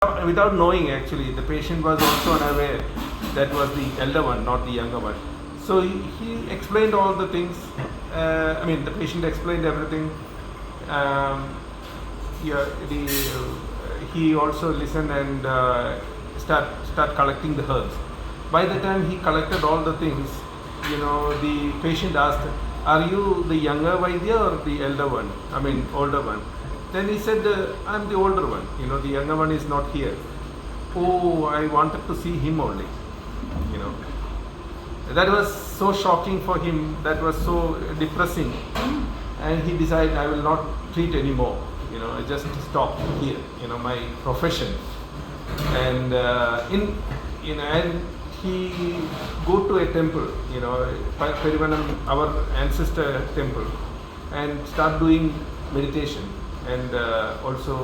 Without knowing, actually, the patient was also unaware that was the elder one, not the younger one. So he explained all the things. The patient explained everything. Yeah, he also listened and start collecting the herbs. By the time he collected all the things, the patient asked, "Are you the younger Vaidya or the elder one? Older one?" Then he said, "I'm the older one. The younger one is not here." Oh, I wanted to see him only. That was so shocking for him. That was so depressing, and he decided, I will not treat anymore. I just stop here. My profession, and and he go to a temple. Perivanam, our ancestor temple, and start doing meditation and also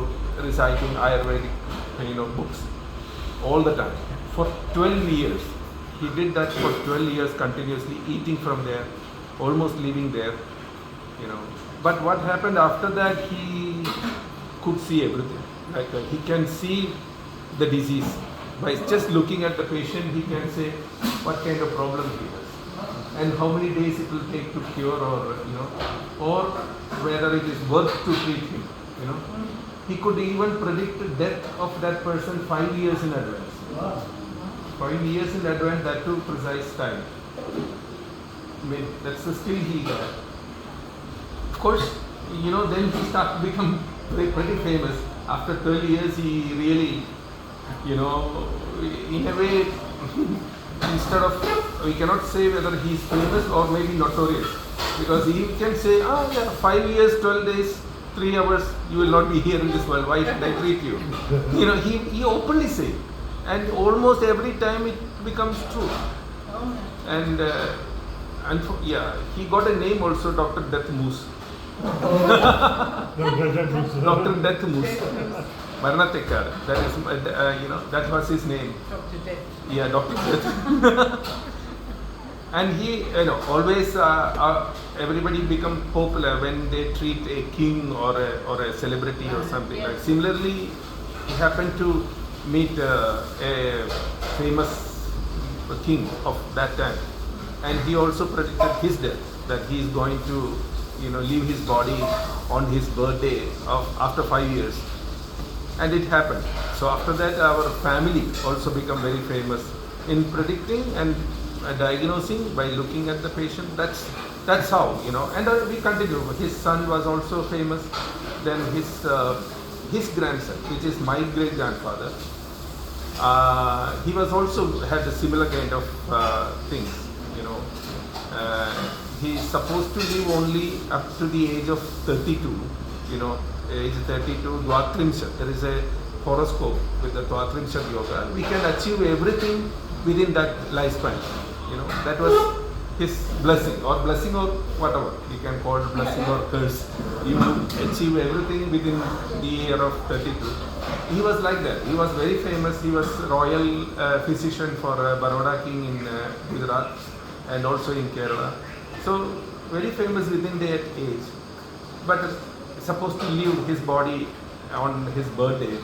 reciting Ayurvedic books all the time for 12 years. He did that for 12 years continuously, eating from there, almost living there. But what happened after that, he could see everything. Like he can see the disease by just looking at the patient. He can say what kind of problem he has and how many days it will take to cure, or whether it is worth to treat him. He could even predict the death of that person 5 years in advance. 5 years in advance, that too precise time. That's the skill he got. Of course, then he started to become pretty famous. After 12 years, he really, in a way, instead of, we cannot say whether he is famous or maybe notorious, because he can say, 5 years, 12 days, 3 hours, you will not be here in this world. Why should I treat you? He openly say, and almost every time it becomes true. And he got a name also, Dr. Death Mooss. Dr. Death Mooss. Marnatekar. That is, that was his name. Dr. Death. Yeah, Dr. Death. And he, always everybody become popular when they treat a king or a celebrity or something. Like similarly, he happened to meet a famous king of that time, and he also predicted his death, that he is going to, leave his body on his birthday after 5 years, and it happened. So after that, our family also become very famous in predicting and diagnosing by looking at the patient. That's how, and we continue. His son was also famous. Then his grandson, which is my great grandfather, he was also had a similar kind of things. He's supposed to live only up to the age of 32. Age 32, Dvatrimsha. There is a horoscope with the Dvatrimsha yoga. We can achieve everything within that lifespan. That was his blessing or whatever you can call it, blessing or curse. You achieve everything within the year of 32. He was like that. He was very famous. He was royal physician for Baroda king in Gujarat and also in Kerala. So very famous within that age. But supposed to leave his body on his birthday.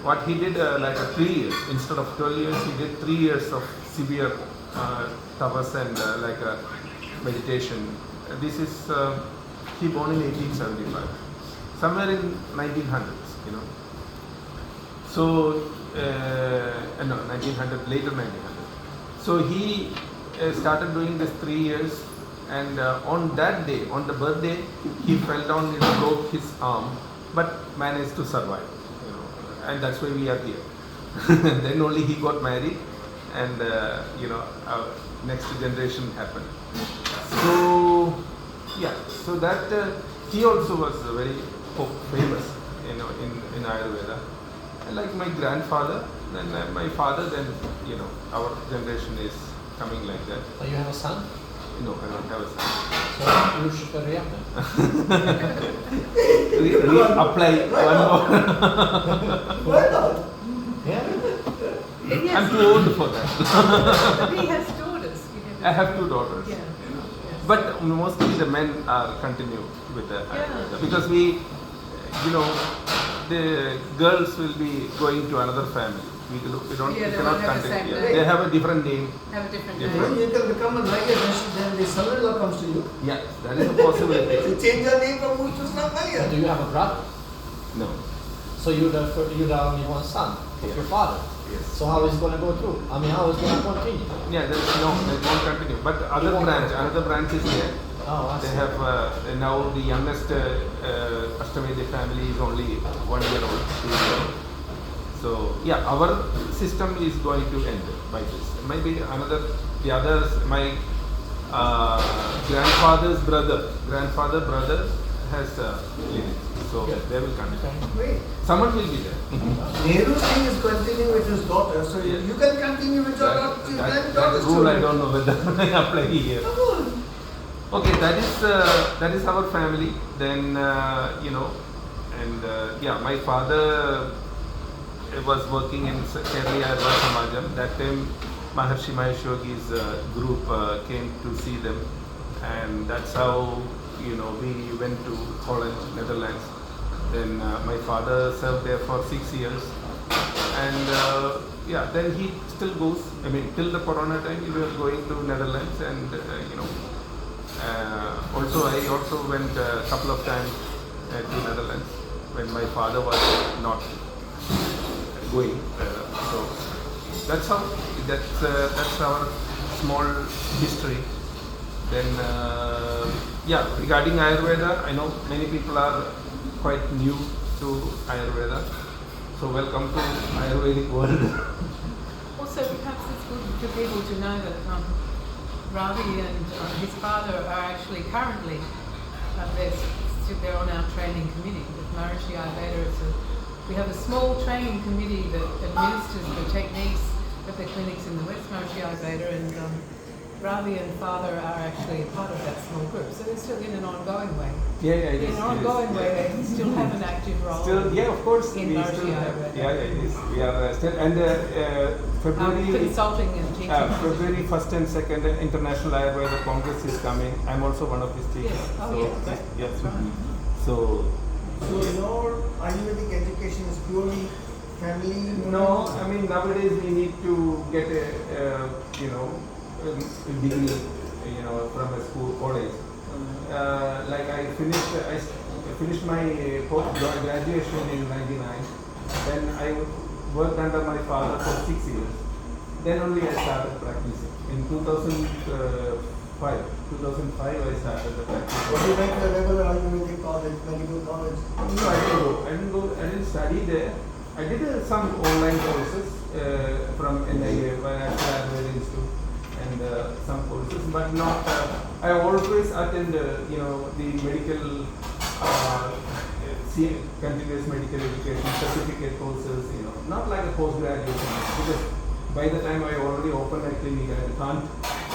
What he did, 3 years instead of 12 years, he did 3 years of severe tapas and meditation. This is he born in 1875, somewhere in 1900s. So 1900, later 1900. So he started doing this 3 years, and on that day, on the birthday, he fell down and broke his arm, but managed to survive. And that's why we are here. Then only he got married, and our next generation happened. So so that he also was very famous, in Ayurveda. And like my grandfather, then my father, then our generation is coming like that. You have a son? No, I don't have a son. So you should hurry up then. Apply one more. Why not? Yeah. I'm too old for that. But he has daughters. I have 2 daughters. Yeah. But mostly the men are continue with the Yeah. because we, the girls will be going to another family. We don't Yeah, we they cannot won't have the contact. same Yeah. name. They have a different name. Have a different Yeah. name. Then you can become a Nair, then the son-in-law comes to you. Yeah, that is a possibility. You change your name from Mooss to But Nair. do you have a brother? No. So you're the only one son of your father. Yes. So how is it going to go through? I mean, how is it going to continue? Yeah, they won't continue. But another branch is there. Oh, I They see. have now the youngest Ashtamedi family is only 1 year old, 2 year old. So yeah, our system is going to end by this. Maybe the others, my grandfather brother has lineage, so Yeah. they will continue. Wait, Someone will be there. Nehru's thing is continuing with his daughter, so Yeah. you can continue with your That daughter's rule I children. don't know whether I apply here. Come on. Okay, that is our family. Then yeah, my father was working in Kerala Ayurveda Samajam. That time Maharshi Mahesh Yogi's group came to see them, and that's how we went to Holland, Netherlands. Then my father served there for 6 years, and yeah, then he still goes. I mean, till the Corona time, we were going to Netherlands, and also I also went a couple of times to Netherlands when my father was not going. So that's how that's our small history. Then yeah, regarding Ayurveda, I know many people are quite new to Ayurveda. So welcome to Ayurvedic world. Also, perhaps it's good for people to know that Ravi and his father are actually currently they're on our training committee with Maharishi Ayurveda. We have a small training committee that administers the techniques at the clinics in the West Maharishi Ayurveda, and Ravi and father are actually a part of that small group. So they're still in an ongoing way. Yeah, In an ongoing way, they still have an active role. Still, yeah, of course. In we Maharishi still have, Ayurveda. yeah, it is. We are still, and February Consulting and teaching. February 1st and 2nd International Ayurveda Congress is coming. I'm also one of the speakers. Yes. Oh, so, yeah, great. yes. That's right. So So your Ayurvedic education is purely family? no, I mean nowadays we need to get a degree, from a school college. Like I finished my post graduation in '99. Then I worked under my father for 6 years. Then only I started practicing. In 2005 I started the practice. But you went to a regular Ayurvedic college, medical college? No, I didn't go. I didn't study there. I did some online courses from NIA, National Ayurveda Institute, and some courses, but not. I always attend, the medical, continuous medical education certificate courses. Not like a postgraduation, because by the time I already opened a clinic, I can't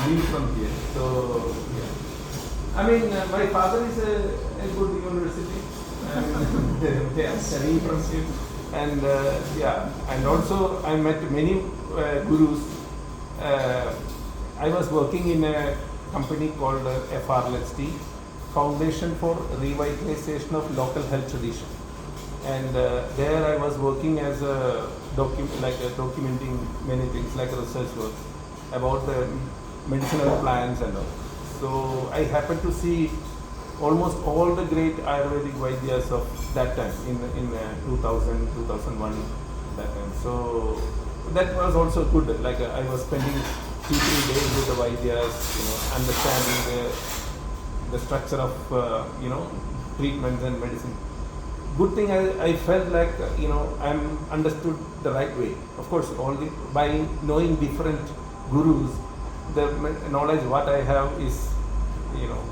leave from here. So yeah. I mean, my father is a good university, and they are studying from him, and yeah, and also I met many gurus. I was working in a company called FRLST, Foundation for Revitalization of Local Health Tradition, and there I was working as a documenting many things like research work about the medicinal plants and all. So I happened to see almost all the great Ayurvedic Vaidyas of that time in 2000, 2001, that time. So that was also good. Like I was spending 2-3 days with the Vaidyas, understanding the structure of treatments and medicine. Good thing I felt like I'm understood the right way. Of course, by knowing different gurus, the knowledge what I have is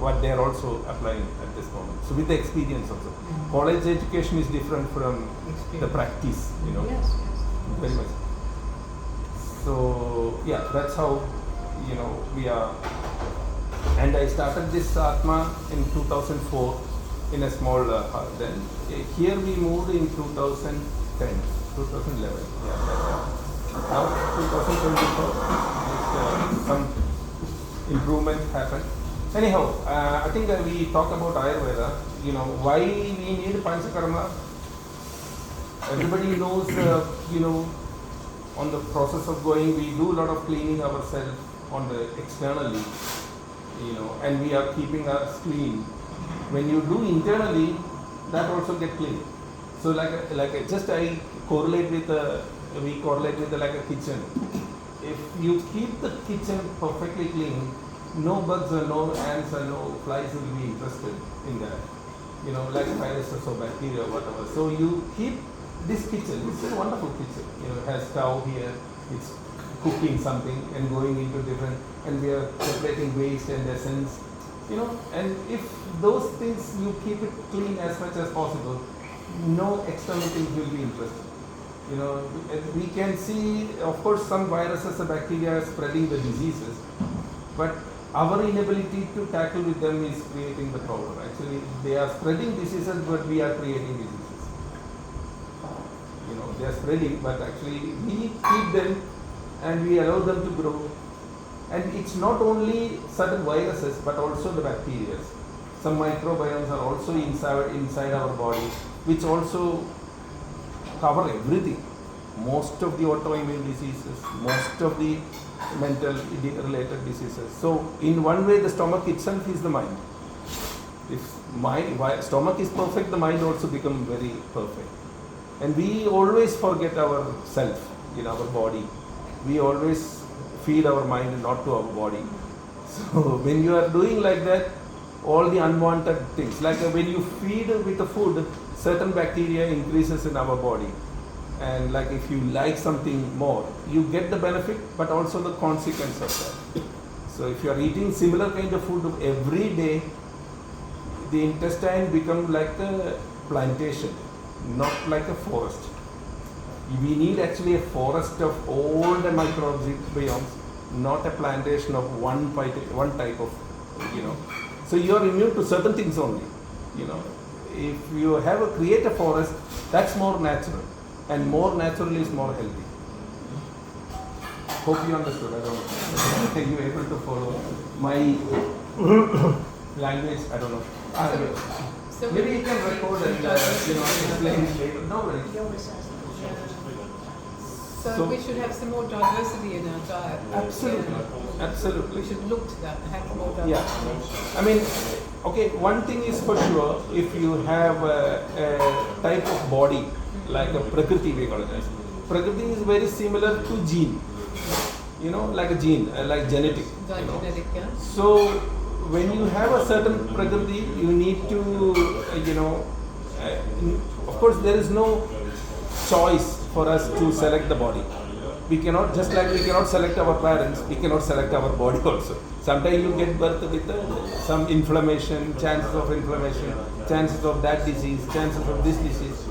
what they are also applying at this moment. So with the experience also, college education is different from the practice. Yes, Very much. So yeah, that's how we are. And I started this Atma in 2004 in a small then here we moved in 2010, 2011. Yeah, now 2024, some improvement happened. Anyhow, I think we talk about Ayurveda. Why we need Panchakarma. Everybody knows, on the process of going, we do a lot of cleaning ourselves on the externally, and we are keeping us clean. When you do internally, that also get clean. So I correlate with like a kitchen. If you keep the kitchen perfectly clean, no bugs or no ants or no flies will be interested in that. Like viruses or bacteria or whatever. So you keep this kitchen. This is a wonderful kitchen. It has stove here. It's cooking something and going into different, and we are separating waste and essence. And if those things you keep it clean as much as possible, no external things will be interested. We can see, of course, some viruses and bacteria are spreading the diseases, but our inability to tackle with them is creating the problem. Actually, they are spreading diseases, but we are creating diseases. They are spreading, but actually we keep them and we allow them to grow. And it's not only certain viruses, but also the bacteria. Some microbiomes are also inside our body, which also cover everything. Most of the autoimmune diseases, most of the mental related diseases. So in one way, the stomach itself is the mind. If stomach is perfect, the mind also becomes very perfect. And we always forget ourself in our body. We always feed our mind and not to our body. So when you are doing like that, all the unwanted things, like when you feed with the food, certain bacteria increases in our body. And like if you like something more, you get the benefit, but also the consequence of that. So if you are eating similar kind of food every day, the intestine becomes like a plantation, not like a forest. We need actually a forest of all the microbiomes, not a plantation of one type of, So you are immune to certain things only, If you create a forest, that's more natural. And more natural is more healthy. Hope you understood. I don't know. Are you able to follow my language? I don't know. So Maybe you can record and explain it later. No worries. So we should have some more diversity in our diet. Absolutely. Absolutely. We should look to that and have more diversity. Yeah. One thing is for sure, if you have a type of body, like a prakriti, we call it as. Prakriti is very similar to gene. Like a gene, like genetic. Like genetic, yeah. So when you have a certain prakriti, you need to, of course there is no choice for us to select the body. We cannot, just like we cannot select our parents, we cannot select our body also. Sometimes you get birth with some inflammation, chances of inflammation, chances of that disease, chances of this disease.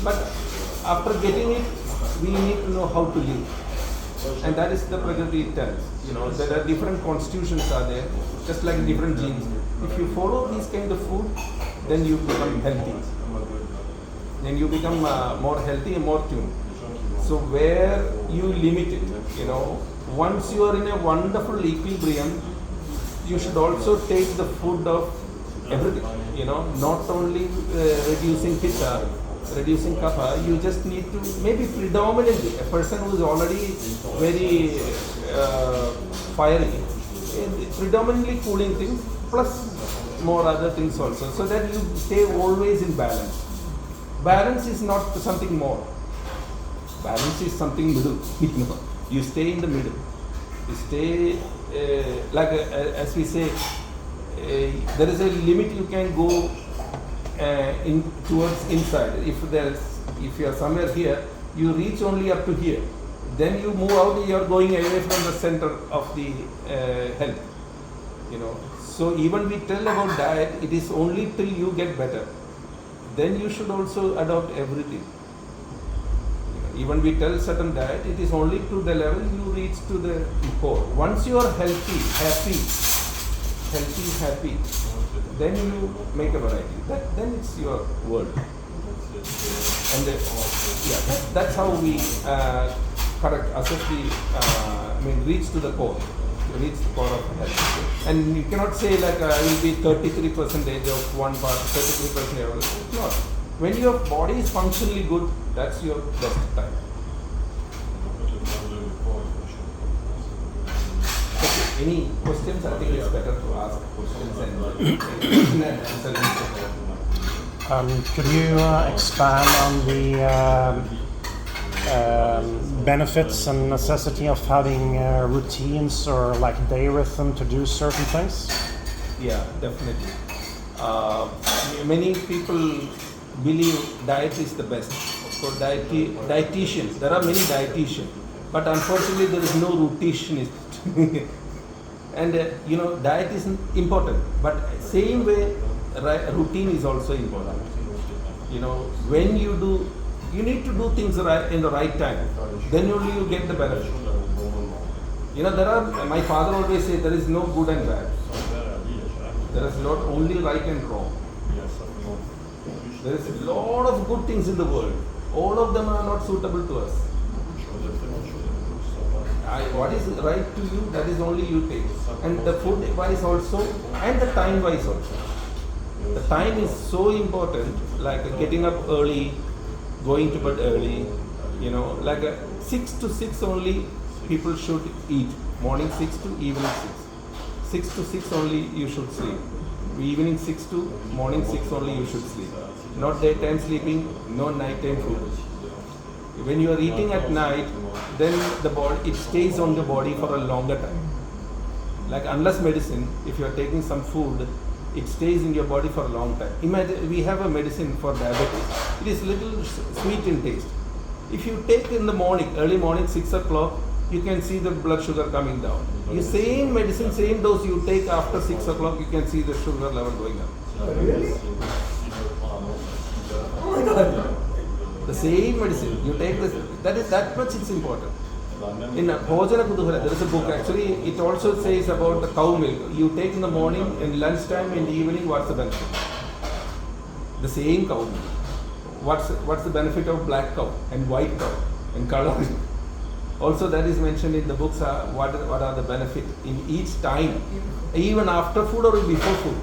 But after getting it, we need to know how to live. And that is the Prakriti tells. There are different constitutions are there, just like different genes. If you follow these kind of food, then you become healthy. Then you become more healthy and more tuned. So where you limit it, once you are in a wonderful equilibrium, you should also take the food of everything, not only reducing pitta, reducing kapha, you just need to, maybe predominantly, a person who is already very fiery, predominantly cooling things, plus more other things also, so that you stay always in balance. Balance is not something more. Balance is something middle. You stay in the middle. You stay as we say, there is a limit you can go towards inside. If you are somewhere here, you reach only up to here. Then you move out. You are going away from the center of the health. So even we tell about diet, it is only till you get better. Then you should also adopt everything. Even we tell certain diet, it is only to the level you reach to the core. Once you are healthy, happy, then you make a variety. Then it's your world. And that's how we reach to the core. Reach the core of health. And you cannot say like I will be 33% of one part, 33% of it's not. When your body is functionally good, that's your best time. Okay, any questions? I think it's better to ask questions and answer. Could you expand on the benefits and necessity of having routines or like day rhythm to do certain things? Yeah, definitely. Many people believe diet is the best. Of course, dietitians, there are many dietitians, but unfortunately there is no nutritionist. And diet is important, but same way routine is also important. When you need to do things right in the right time, then only you get the benefit. My father always said there is no good and bad. There is not only right and wrong. There is a lot of good things in the world. All of them are not suitable to us. What is right to you, that is only you take. And the food wise also, and the time wise also. The time is so important, like getting up early, going to bed early, like 6 to 6 only people should eat. Morning 6 to evening 6. 6 to 6 only you should sleep. Evening 6 to morning 6 only you should sleep. Not daytime sleeping, no nighttime food. When you are eating at night, then the body, it stays on the body for a longer time. Like unless medicine, if you are taking some food, it stays in your body for a long time. Imagine we have a medicine for diabetes. It is little sweet in taste. If you take in the morning, early morning 6 o'clock, you can see the blood sugar coming down. You same medicine, same dose you take after 6 o'clock, you can see the sugar level going up. Really? Oh my God. The same medicine, you take this, that much it's important. In Bhojana Kutuhala, there is a book, actually it also says about the cow milk. You take in the morning, in lunchtime, in the evening, what's the benefit? The same cow milk. What's the benefit of black cow and white cow and color? Also that is mentioned in the books, what are the benefits in each time, even after food or before food,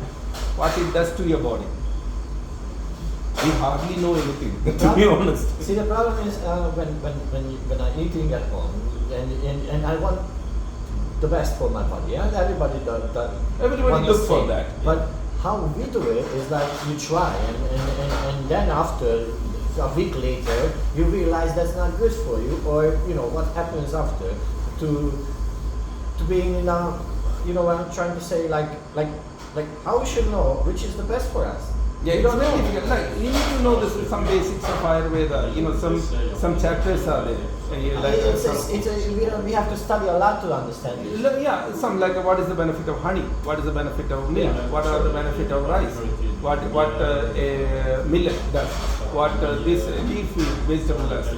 what it does to your body. We hardly know anything, to be honest. See, the problem is when I'm eating at home, and I want the best for my body. Yeah, everybody does. Everybody looks for that. But how we do it is like you try, and then after a week later, you realize that's not good for you, or what happens after to being in a, what I'm trying to say, like how we should know which is the best for us. Yeah, it's very difficult. Like you need to know some basics of Ayurveda. Some chapters are there. We have to study a lot to understand this. Yeah, some like what is the benefit of honey? What is the benefit of milk? What are the benefit of rice? What millet does? What this leaf vegetable does?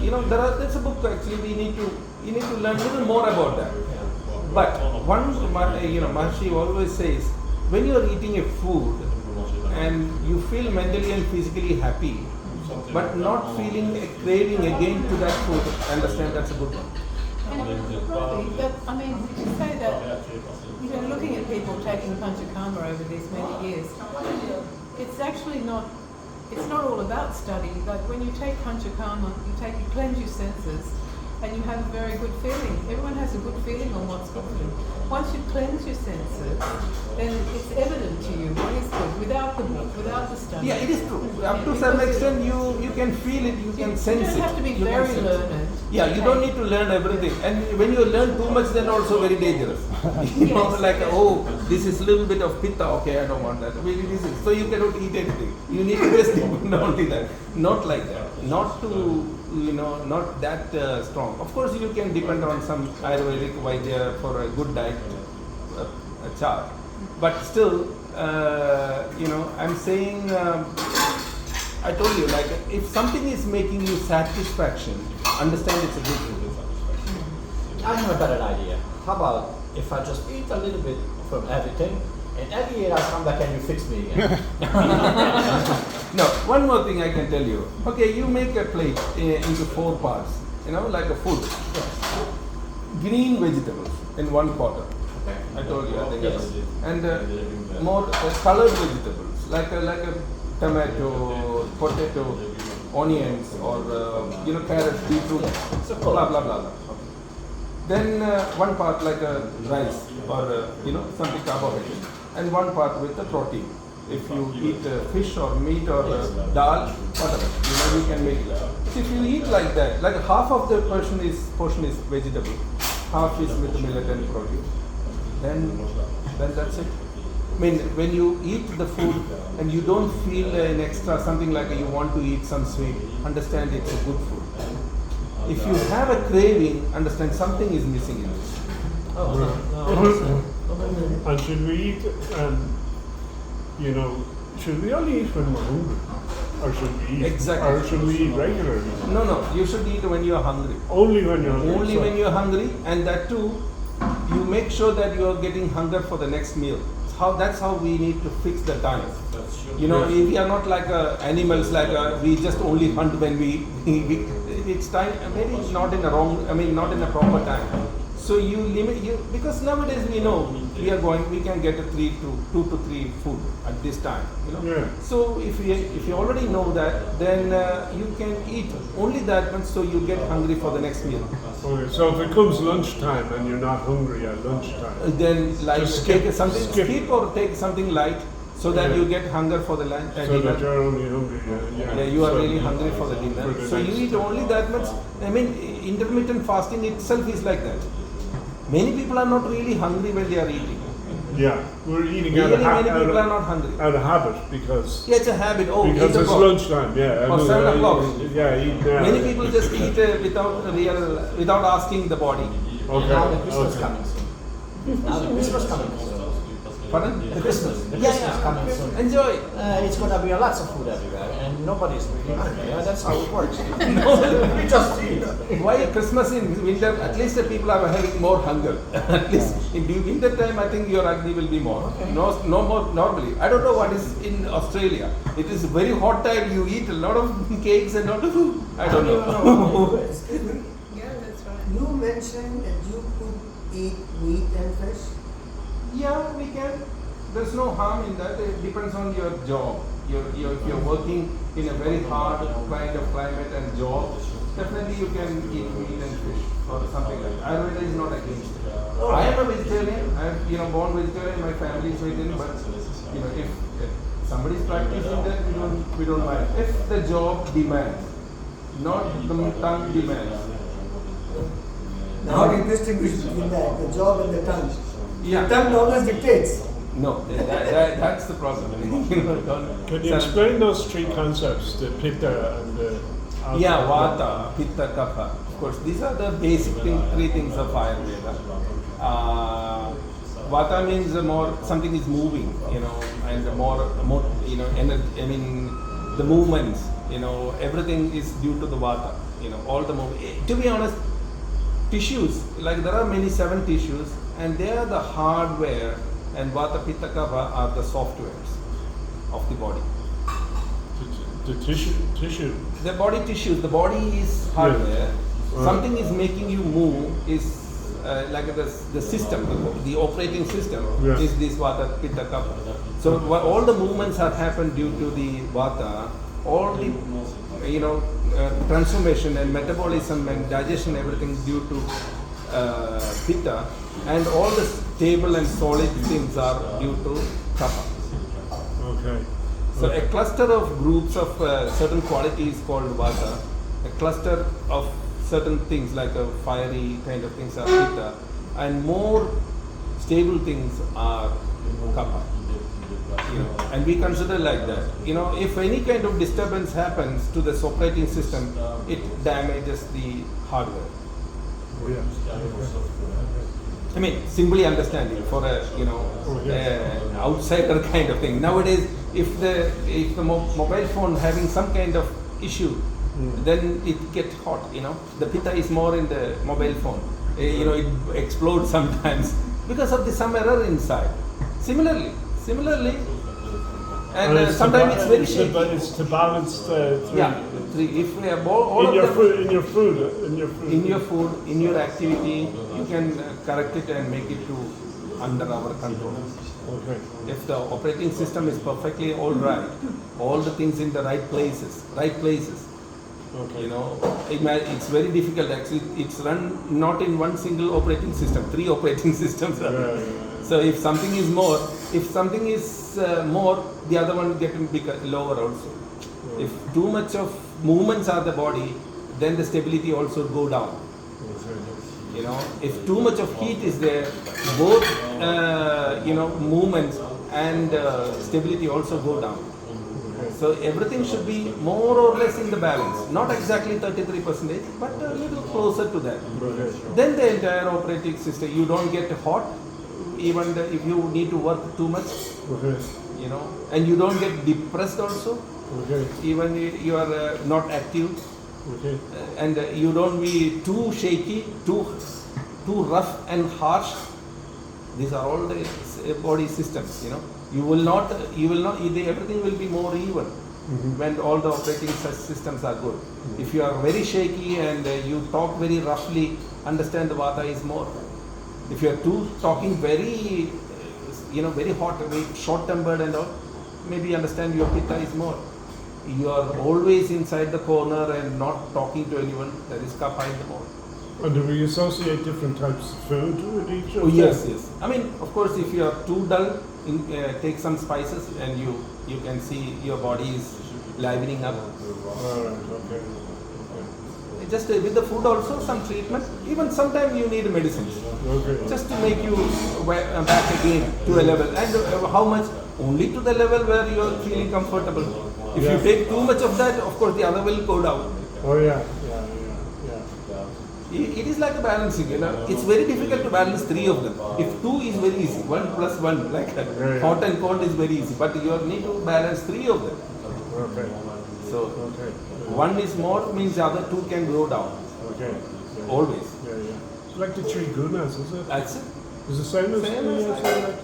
There's a book actually. You need to learn a little more about that. But one, Maharishi always says, when you are eating a food and you feel mentally and physically happy, but not feeling a craving again to that food, understand that's a good one. And Ravi, would you say that, looking at people taking Panchakarma over these many years, it's actually not, it's not all about study. Like when you take Panchakarma, you cleanse your senses, and you have a very good feeling. Everyone has a good feeling on what's good for them. Once you cleanse your senses, then it's evident to you what is good without the book, without the study. Yeah, it is true. Up to some extent, you can feel it, you can sense it. You don't have to be very learned. Yeah, you don't need to learn everything. And when you learn too much, then also very dangerous. This is a little bit of pitta, okay, I don't want that. So you cannot eat anything. You need to just depend only that. Not like that. Not to, not that strong. Of course, you can depend on some Ayurvedic Vaidya for a good diet chart. But still, I'm saying, I told you, like, if something is making you satisfaction, understand it's a good food. I have a better idea. How about if I just eat a little bit from everything, and every year I come back and you fix me again? No, one more thing I can tell you. Okay, you make a plate into 4 parts, like a food. Yes. Green vegetables in 1 quarter. Okay. I told you, I think. Yes. And more colored vegetables, like a tomato, potato, onions, or carrots, beetroot, blah blah blah. Okay. Then one part like a rice or something carbohydrate, and one part with the protein. If you eat fish or meat or dal, whatever, you can make it. So if you eat like that, like half of the portion is vegetable, half is with millet and protein. Then that's it. I mean, when you eat the food and you don't feel an extra something like you want to eat some sweet, understand it's a good food. If you have a craving, understand something is missing in this. And should we eat, should we only eat when we're hungry? Or should we eat? Exactly. Or should we eat regularly? No, you should eat when you are hungry. Only when you're hungry. Only when you are hungry, and that too, you make sure that you are getting hunger for the next meal. That's how we need to fix the time. We are not like animals, like we just only hunt when we it's time, maybe not in a proper time. So you limit because nowadays we know we can get two to three food at this time. Yeah. So if you already know that, then you can eat only that much, so you get hungry for the next meal. Okay, so if it comes lunchtime and you're not hungry at lunchtime, Then Just take skip or take something light, so that Yeah. you get hunger for the lunch. so that you're only hungry. Yeah, you are So- really hungry for the dinner. for the So you next- eat only that much. I mean, intermittent fasting itself is like that. Many people are not really hungry when they are eating. Yeah, we're eating Really, many people are not hungry. out of habit because Yeah, it's a habit. Oh, because 8 it's o'clock. lunchtime. Yeah, Or 7 o'clock. Yeah, eat now. Many people just eat without asking the body. Okay. Now the Christmas okay. coming soon. Now the Christmas coming soon. Pardon? The Christmas coming soon. Enjoy. It's gonna be lots of food everywhere, and nobody's really hungry. Yeah, that's how it works. We just eat. Why Christmas in winter? At least the people are having more hunger. At least in the winter time, I think your agni will be more. No more normally. I don't know what is in Australia. It is very hot time. You eat a lot of cakes and lot of food. I don't know. Excuse me. Yeah, that's right. You mentioned that you could eat meat and fish. Yeah, we can. There's no harm in that. It depends on your job. If you're working in a very hard kind of climate and job, definitely you can eat meat and fish or something like that. Ayurveda is not against it. I am a vegetarian. I'm born vegetarian. My family is vegetarian. But if somebody is practicing that, we don't mind. If the job demands, not the tongue demands. Now, how do you distinguish between the job and the tongue? Yeah. The tongue always dictates. No, that's the problem. Can you explain those three concepts, the pitta and the alpha? Yeah, vata, pitta, kapha. Of course, these are the basic three things of Ayurveda. Vata means something is moving, and more, energy. The movements, everything is due to the vata. All the movement. To be honest, tissues, like there are 7 tissues, and they are the hardware, and vata, pitta, kapha are the softwares of the body. The tissue. The body tissues, the body is hardware. Yeah. Something is making you move is like the system, the operating system Yeah. is this vata, pitta, kapha. So all the movements have happened due to the vata. All the transformation and metabolism and digestion, everything due to pitta, and all the stable and solid things are due to kapha. Okay. So a cluster of groups of certain qualities called vata, a cluster of certain things like a fiery kind of things are pitta, and more stable things are kapha. And we consider like that. If any kind of disturbance happens to the operating system, it damages the hardware. Yeah. I mean, simply understanding for a outsider kind of thing. Nowadays, if the mobile phone having some kind of issue, then it gets hot. The pitta is more in the mobile phone. It explodes sometimes because of some error inside. Similarly, and sometimes it's very shaky. But it's to balance the three. Yeah, 3. If we have all In of your them food, in your food. in your food, in your activity, you can correct it and make it to under our control. Okay. If the operating system is perfectly all right, all the things in the right places, Okay. you know, it's very difficult actually. It's run not in one single operating system, 3 operating systems. Yeah. So if something is more, the other one getting bigger, lower also. If too much of movements are the body, then the stability also go down. Okay. You know, if too much of heat is there, both movements and stability also go down. So everything should be more or less in the balance, not exactly 33%, but a little closer to that. Okay. Then the entire operating system, you don't get hot, even if you need to work too much, Okay. you know, and you don't get depressed also, Okay. even if you are not active. Okay. And you don't be too shaky, too rough and harsh. These are all the body systems, you know. Everything will be more even when all the operating systems are good. If you are very shaky and you talk very roughly, understand the vata is more. If you are talking very, very hot, very short-tempered and all, maybe understand your pitta is more. You are always inside the corner and not talking to anyone, there is kapha in the more. And do we associate different types of food with each of Oh, them? yes. I mean, of course, if you are too dull, take some spices and you can see your body is livening up. Alright, okay. Just with the food also, some treatment. Even sometimes you need medicines. Okay. Just to make you back again to a level. And how much? Only to the level where you are feeling comfortable. If you take too much of that, of course the other will go down. Oh yeah. It is like a balancing, you know. It's very difficult to balance 3 of them. If 2 is very easy, 1 plus 1, like hot and cold is very easy. But you need to balance 3 of them. Okay. So 1 is more means the other 2 can go down. Okay. Always. Yeah. It's like the 3 gunas, is it? That's it. Is the same as Same the as that.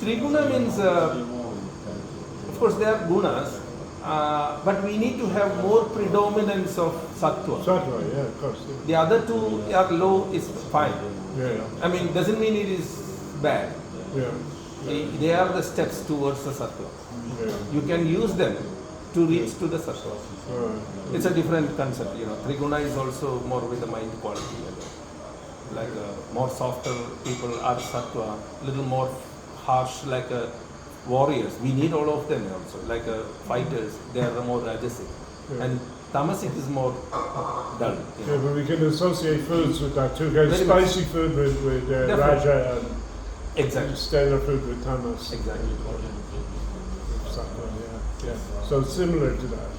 Triguna means, of course, they are gunas, but we need to have more predominance of sattva. Sattva, yeah, of course. Yeah. The other 2 are low is fine. Yeah. I mean, doesn't mean it is bad. Yeah. They are the steps towards the sattva. Yeah. You can use them to reach to the sattva. Alright. It's a different concept, you know. Triguna is also more with the mind quality. Like more softer people are sattva, little more harsh like warriors. We need all of them also. Like fighters, they are more rajasic. Yeah. And tamasic is more dull. You know. Yeah, but we can associate foods with that too. Okay, Very spicy food with Raja and Exactly. standard food with Tamas. Exactly. Sattva, yeah. So similar to that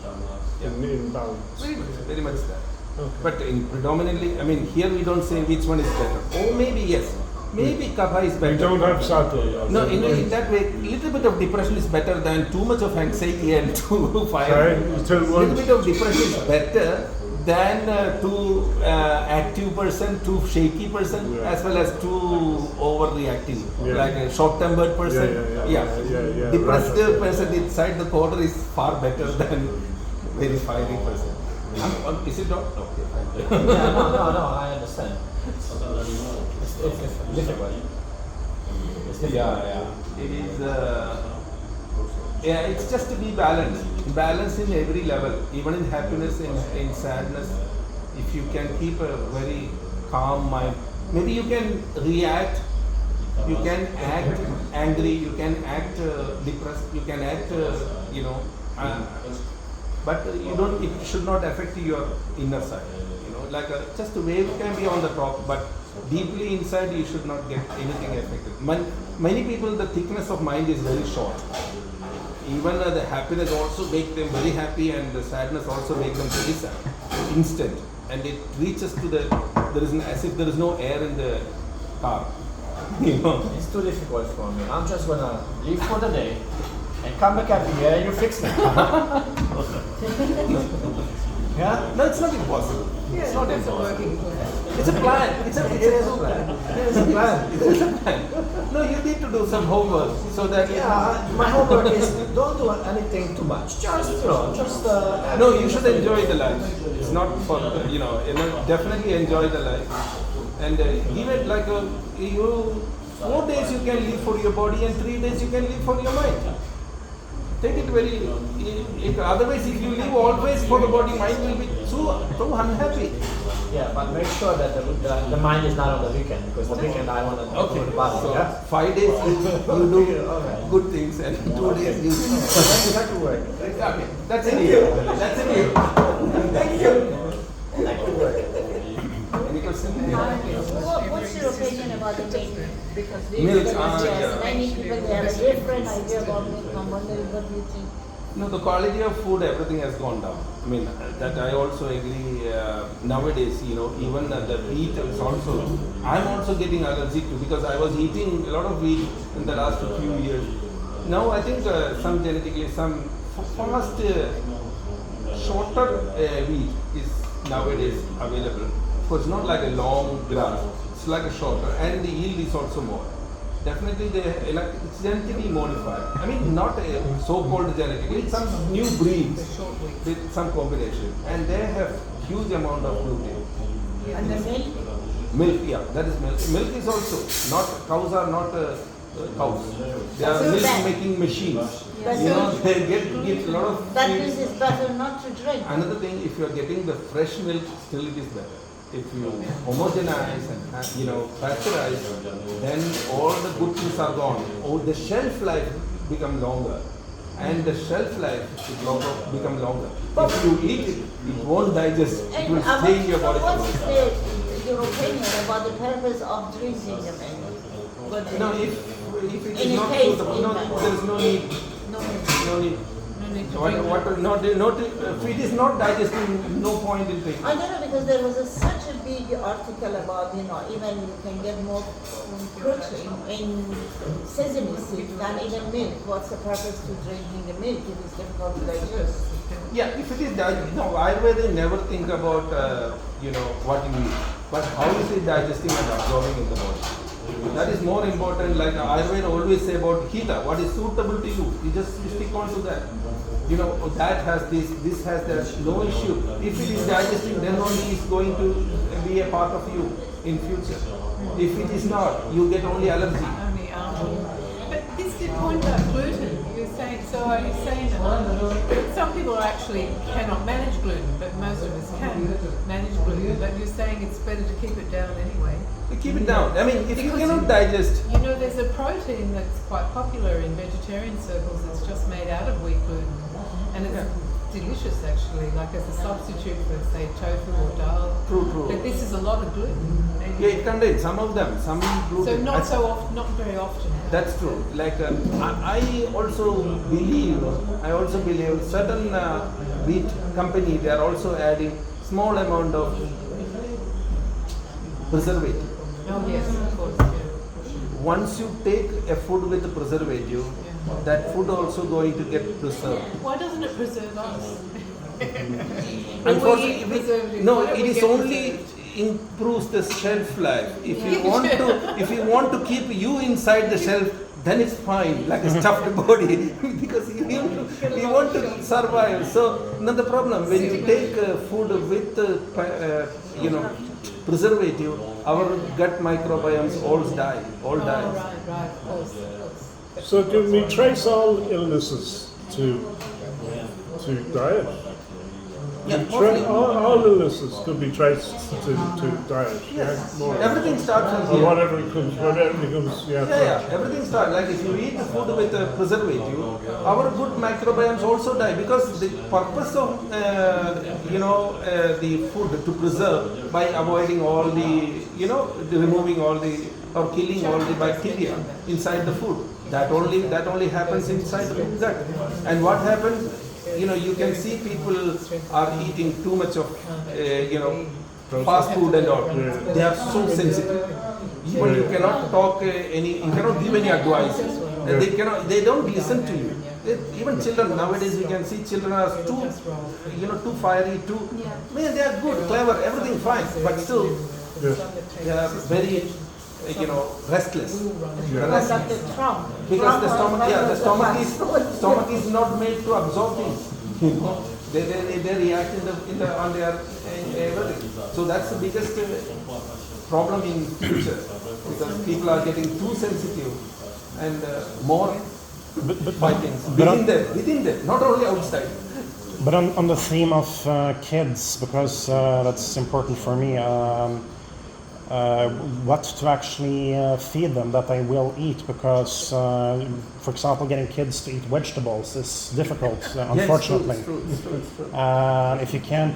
in balance. Very much that. Okay. But in predominantly, I mean, here we don't say which one is better. Or maybe yes, maybe kapha is better. We don't have sattva. No, in that way, little bit of depression is better than too much of anxiety and too fire. Little bit of depression is better than too active person, too shaky person, as well as too overreactive, like a short-tempered person. Depressed person inside the corner is far better than very fiery person. Is it not? Okay, fine. No, I understand. It's difficult. It's difficult. It is. It's just to be balanced. Balance in every level, even in happiness, in sadness. If you can keep a very calm mind, maybe you can react. You can act angry. You can act depressed. You can act, but you don't. It should not affect your inner side. Like just a wave can be on the top, but deeply inside you should not get anything affected. Many people, the thickness of mind is very short. Even the happiness also make them very happy, and the sadness also make them very sad, instant, and it reaches to as if there is no air in the car. It's too difficult for me. I'm just gonna leave for the day and come back every year and you fix me. Yeah? No, it's not impossible. Yeah, It's not that's a impossible. working plan. It's a plan. It's a plan. It's a plan. It's a plan. No, you need to do some homework so that My homework is don't do anything too much. Just No, you should enjoy the life. It's not for definitely enjoy the life. And he went like, 4 days you can live for your body and 3 days you can live for your mind. Take it very, otherwise if you live always for the body, mind will be so unhappy. Yeah, but make sure that the mind is not on the weekend, because the weekend I want to go to the body. So Yeah? 5 days you do Okay. good things and 2 days you That's not to work. okay, that's it. That's it. Thank you. Like to work. Any question? What's your opinion about the milk? Milk, Yes, yeah. many people they have a different idea about milk. I'm wondering what do you think? No, the quality of food, everything has gone down. I mean, that I also agree. Nowadays, even the wheat is also. I'm also getting allergic to, because I was eating a lot of wheat in the last few years. Now I think some genetically, some fast, shorter wheat is nowadays available. Of course, not like a long grass. It's like a shorter, and the yield is also more. Definitely, it's genetically modified. I mean, not so-called genetically. It's some new breeds with some combination, and they have huge amount of gluten. And the milk? Milk, yeah, that is milk. Milk is also not, cows are not cows. They are So milk that- making machines. But They get a lot of. that feed. means it's better not to drink. Another thing, if you are getting the fresh milk, still it is better. If you homogenize and pasteurize, then all the good things are gone. Oh, the shelf life become longer, and the shelf life become longer. If you eat it, it won't digest. It And will I stay want in to your know body. what's your opinion about the purpose of drinking the milk? What do No, you- if it In is a not case, suitable, in no, that- there is no need. No, No need. no need to What, drink what, that. not, if it is not digesting, no point in drinking. I don't know, because there was such a big article about, even you can get more protein in sesame seed than even milk. What's the purpose to drinking the milk if it's difficult to digest? Yeah, if it is Ayurveda never think about what you eat, but how is it digesting and absorbing in the body. That is more important. Like Ayurveda always say about Hita, what is suitable to you. You just stick on to that. That has this has that, no issue. If it is digesting, then only it's going to be a part of you in future. If it is not, you get only allergy. Only But this is the point about gluten. You're saying, so are you saying that some people actually cannot manage gluten, but most of us can manage gluten. But you're saying it's better to keep it down anyway. You keep it down. I mean, if you Because cannot digest, There's a protein that's quite popular in vegetarian circles. It's just made out of wheat gluten, and it's delicious actually, like as a substitute for say tofu or dal. True. But this is a lot of gluten. And Yeah, it contains some of them, some gluten. so not so often, not very often. That's true. Like I also believe certain wheat company, they are also adding small amount of preservative. Oh yes, of course. Yeah. Once you take a food with preservative, that food also going to get preserved. Why doesn't it preserve us? Unfortunately, no, it is only improves the shelf life. If you want to keep you inside the shelf, then it's fine, like a stuffed body, because we want to survive. So not the problem. When you take food with preservative, our gut microbiomes all die. Right, of course. So can we trace all illnesses to diet? Yeah, All illnesses could be traced to diet. Yes. More. Everything starts from Or here. whatever becomes. Yeah, everything starts. Like if you eat food with a preservative, our good microbiomes also die, because the purpose of the food to preserve by avoiding all the removing all the or killing all the bacteria inside the food. That only happens inside the gut. And what happens? You can see people are eating too much of fast food and all. They are so sensitive. Even you cannot talk you cannot give any advice. They don't listen to you. Even children nowadays, you can see children are too fiery, they are good, clever, everything fine, but still they are very restless. Dr. Trump. Because the stomach is not made to absorb things. They react on their everything. So that's the biggest problem in future, because people are getting too sensitive and more fightings within them, not only outside. But on the theme of kids, because that's important for me, what to actually feed them that they will eat, because, for example, getting kids to eat vegetables is difficult, unfortunately. It's true. If you can't,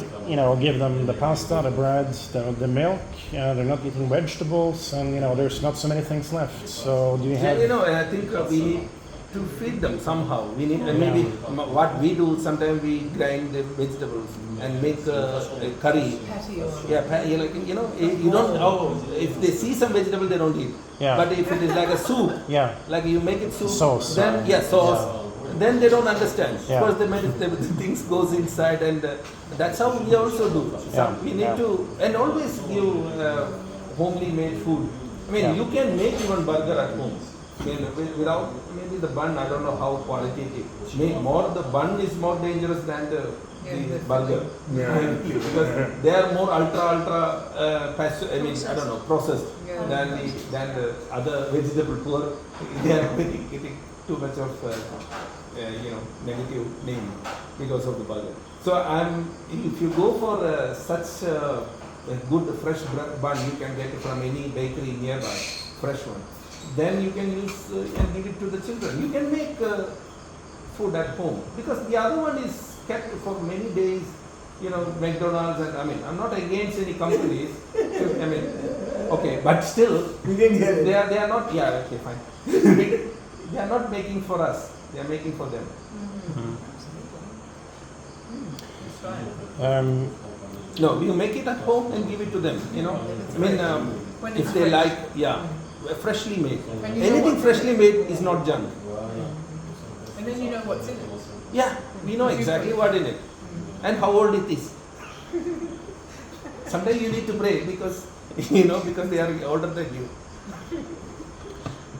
give them the pasta, the bread, the milk, they're not eating vegetables, and there's not so many things left. So do you have? I think we need to feed them somehow. We need maybe what we do. Sometimes we grind the vegetables and make a curry. Patty or You don't. If they see some vegetable, they don't eat. Yeah. But if it is like a soup, Yeah. like you make it soup, Sauce. then sauce. Then they don't understand. Yeah. Because the things goes inside, and that's how we also do. We need to, and always give homely made food. I mean, you can make even burger at home. Without maybe the bun, I don't know how qualitative. The bun is more dangerous than the burger. Because they are more ultra processed than the other vegetable poor. They are getting too much of negative name because of the burger. So if you go for such a good fresh bun, you can get it from any bakery nearby, fresh one. Then you can use and give it to the children. You can make food at home, because the other one is kept for many days. McDonald's, and I'm not against any companies. Okay, but still, they are not. Yeah, okay, fine. They are not making for us. They are making for them. No, you make it at home and give it to them. If they like, freshly made. Anything freshly made is not junk. And then you know what's in it. Yeah, we know exactly what in it and how old it is. Sometimes you need to pray because because they are older than you.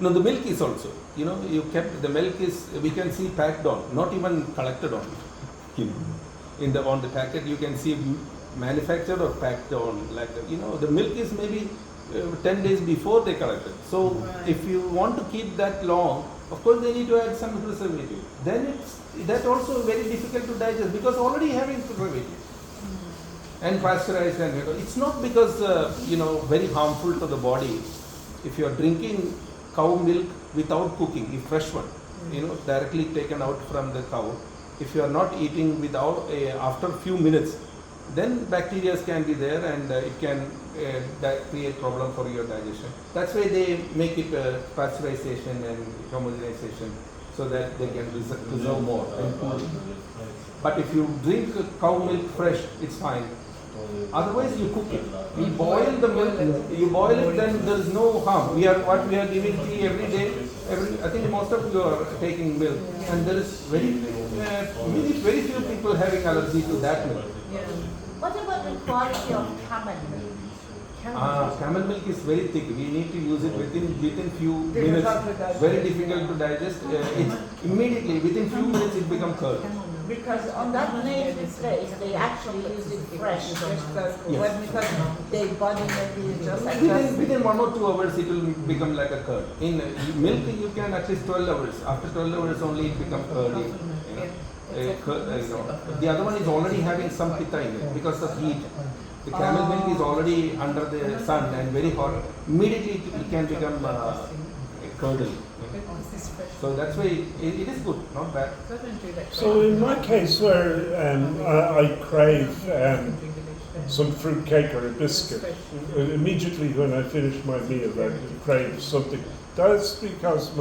No, the milk is also. You kept the milk is, we can see packed on, not even collected on. On the packet you can see manufactured or packed on. The milk is maybe 10 days before they collected. So if you want to keep that long, of course they need to add some preservative. Then that's also very difficult to digest, because already having preservative and pasteurized, and it's not because very harmful to the body. If you are drinking cow milk without cooking, if fresh one, directly taken out from the cow, if you are not eating after a few minutes, then bacteria can be there, and it can create problem for your digestion. That's why they make it pasteurization and homogenization, so that they can preserve more and cool. But if you drink cow milk fresh, it's fine. Otherwise, you cook it. You boil the milk. You boil it, then there is no harm. We are giving tea every day. I think most of you are taking milk, and there is very few people having allergy to that milk. What about the quality of camel milk? Camel milk is very thick. We need to use it within few minutes. Very difficult to digest. Immediately within few minutes it becomes curd. Because on that native place, they actually use it fresh, because their body maybe is just like within 1 or 2 hours it will become like a curd. In milk you can at least 12 hours. After 12 hours only it becomes curdy. The other one is already having some pitta in it because of heat. The camel milk is already under the sun and very hot. Immediately it can become curdle. So that's why it is good, not bad. So in my case, where I crave some fruit cake or a biscuit, immediately when I finish my meal, I crave something. That's because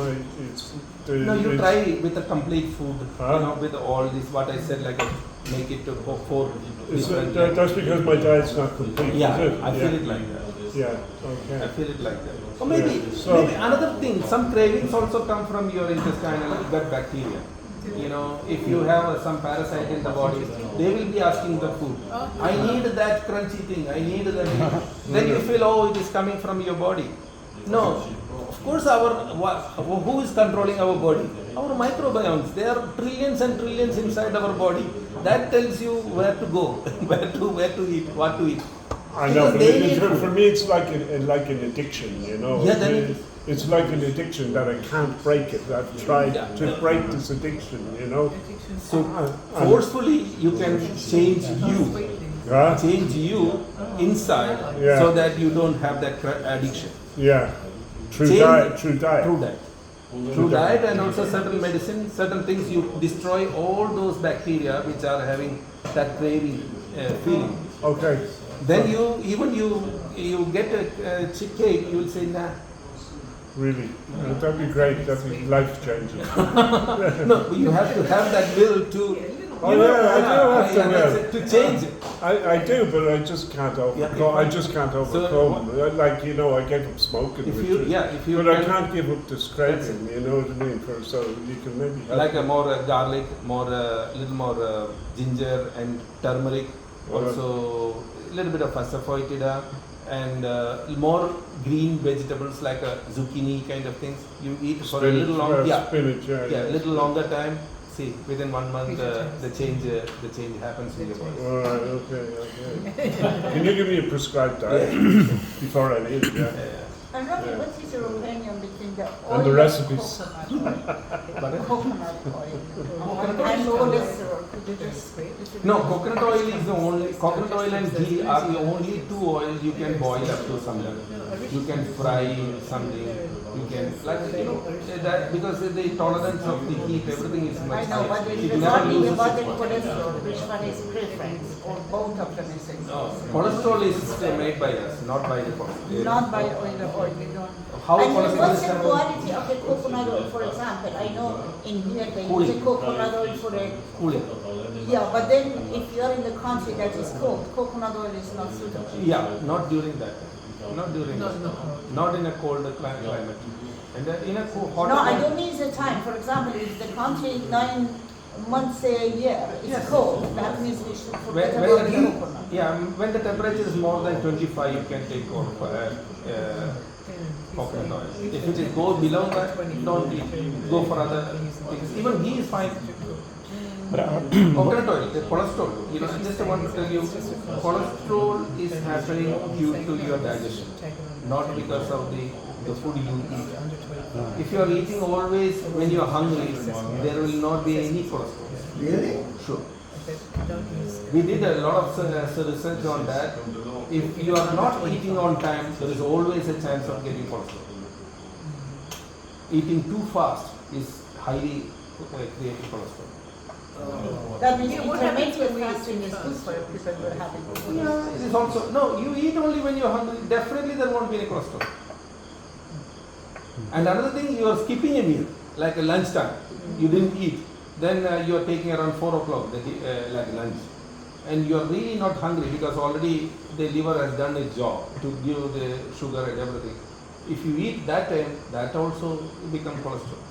you try with a complete food, with all this, what I said, make it to 4 different. That's because my diet's not complete. Yeah, I feel it like that. Yeah, okay. I feel it like that. Or maybe another thing, some cravings also come from your intestinal gut bacteria. If you have some parasite in the body, they will be asking the food. I need that crunchy thing, I need that. Then you feel, it is coming from your body. No, of course who is controlling our body? Our microbiomes. There are trillions and trillions inside our body. That tells you where to go, where to eat, what to eat. I know, Because but they need for me it's like an addiction, you know. Yeah, then It's like an addiction that I can't break it. I've tried to break this addiction, you know. So forcefully you can change you. Yeah, Change you inside Yeah. so that you don't have that addiction. yeah. True Change- diet, true diet. Through diet. Through diet and also certain medicine, certain things, you destroy all those bacteria which are having that craving feeling. Okay. Then you get a cake, you will say nah. Really, that'd be great. That'd be life changing. No, you have to have that will to. Oh, yeah, I do have to will. To change it. I do, but I just can't overcome. I just can't overcome. Like, you know, I gave up smoking. If which you is- if you but I can- can't give up this craving. You know what I mean? So you can maybe help like me. a more garlic, little more ginger and turmeric, also a little bit of asafoetida, and more green vegetables like a zucchini kind of things. You eat for a little long, spinach. Yeah. little longer time. See, within 1 month, the change happens in your body. All right. Okay. Can you give me a prescribed diet before I leave? Yeah. And Ravi, what is your opinion between the oil And the of recipes. coconut oil and cholesterol? Could you just No, coconut oil is the only. Coconut oil and ghee are the only two oils you can boil up to some level. You can fry something. You can that because the tolerance of the heat, everything is I much know, but higher. if It you're never talking loses about the its point. cholesterol, which one is preference, or both of them is Cholesterol is made by us, not by the cholesterol. not by oil of oil, you don't. How And cholesterol what's is the coming? quality of the coconut oil? For example, I know in here they use Cooling. a coconut oil for a, Cooling. yeah, but then if you are in the country that is cold, coconut oil is not suitable. Yeah, not during that time. Not during that. Not in a cold climate. And in a hot No, I climate. don't mean the time. For example, if the country is 9 months a year, it's Yes. cold, that means we should forget When about the the coconut. when the temperature is more than 25, you can take coconut oil. If it is go below that, don't eat. Go for other things. Even ghee is fine. But Coconut oil, the cholesterol. You know, I just want to tell you, cholesterol is happening due to your digestion, not because of the food you eat. If you are eating always when you are hungry, there will not be any cholesterol. Really? Sure. We did a lot of research on that. If you are not eating on time, there is always a chance of getting cholesterol. Eating too fast is highly creating cholesterol. That means What happens intermittent when we fasting eat is too good fast? for people who are having Yeah, it is also no. You eat only when you are hungry. Definitely, there won't be any cholesterol. And another thing, you are skipping a meal, like a lunchtime. You didn't eat. Then you are taking around 4 o'clock, like lunch, and you are really not hungry because already the liver has done its job to give the sugar and everything. If you eat that time, that also become cholesterol.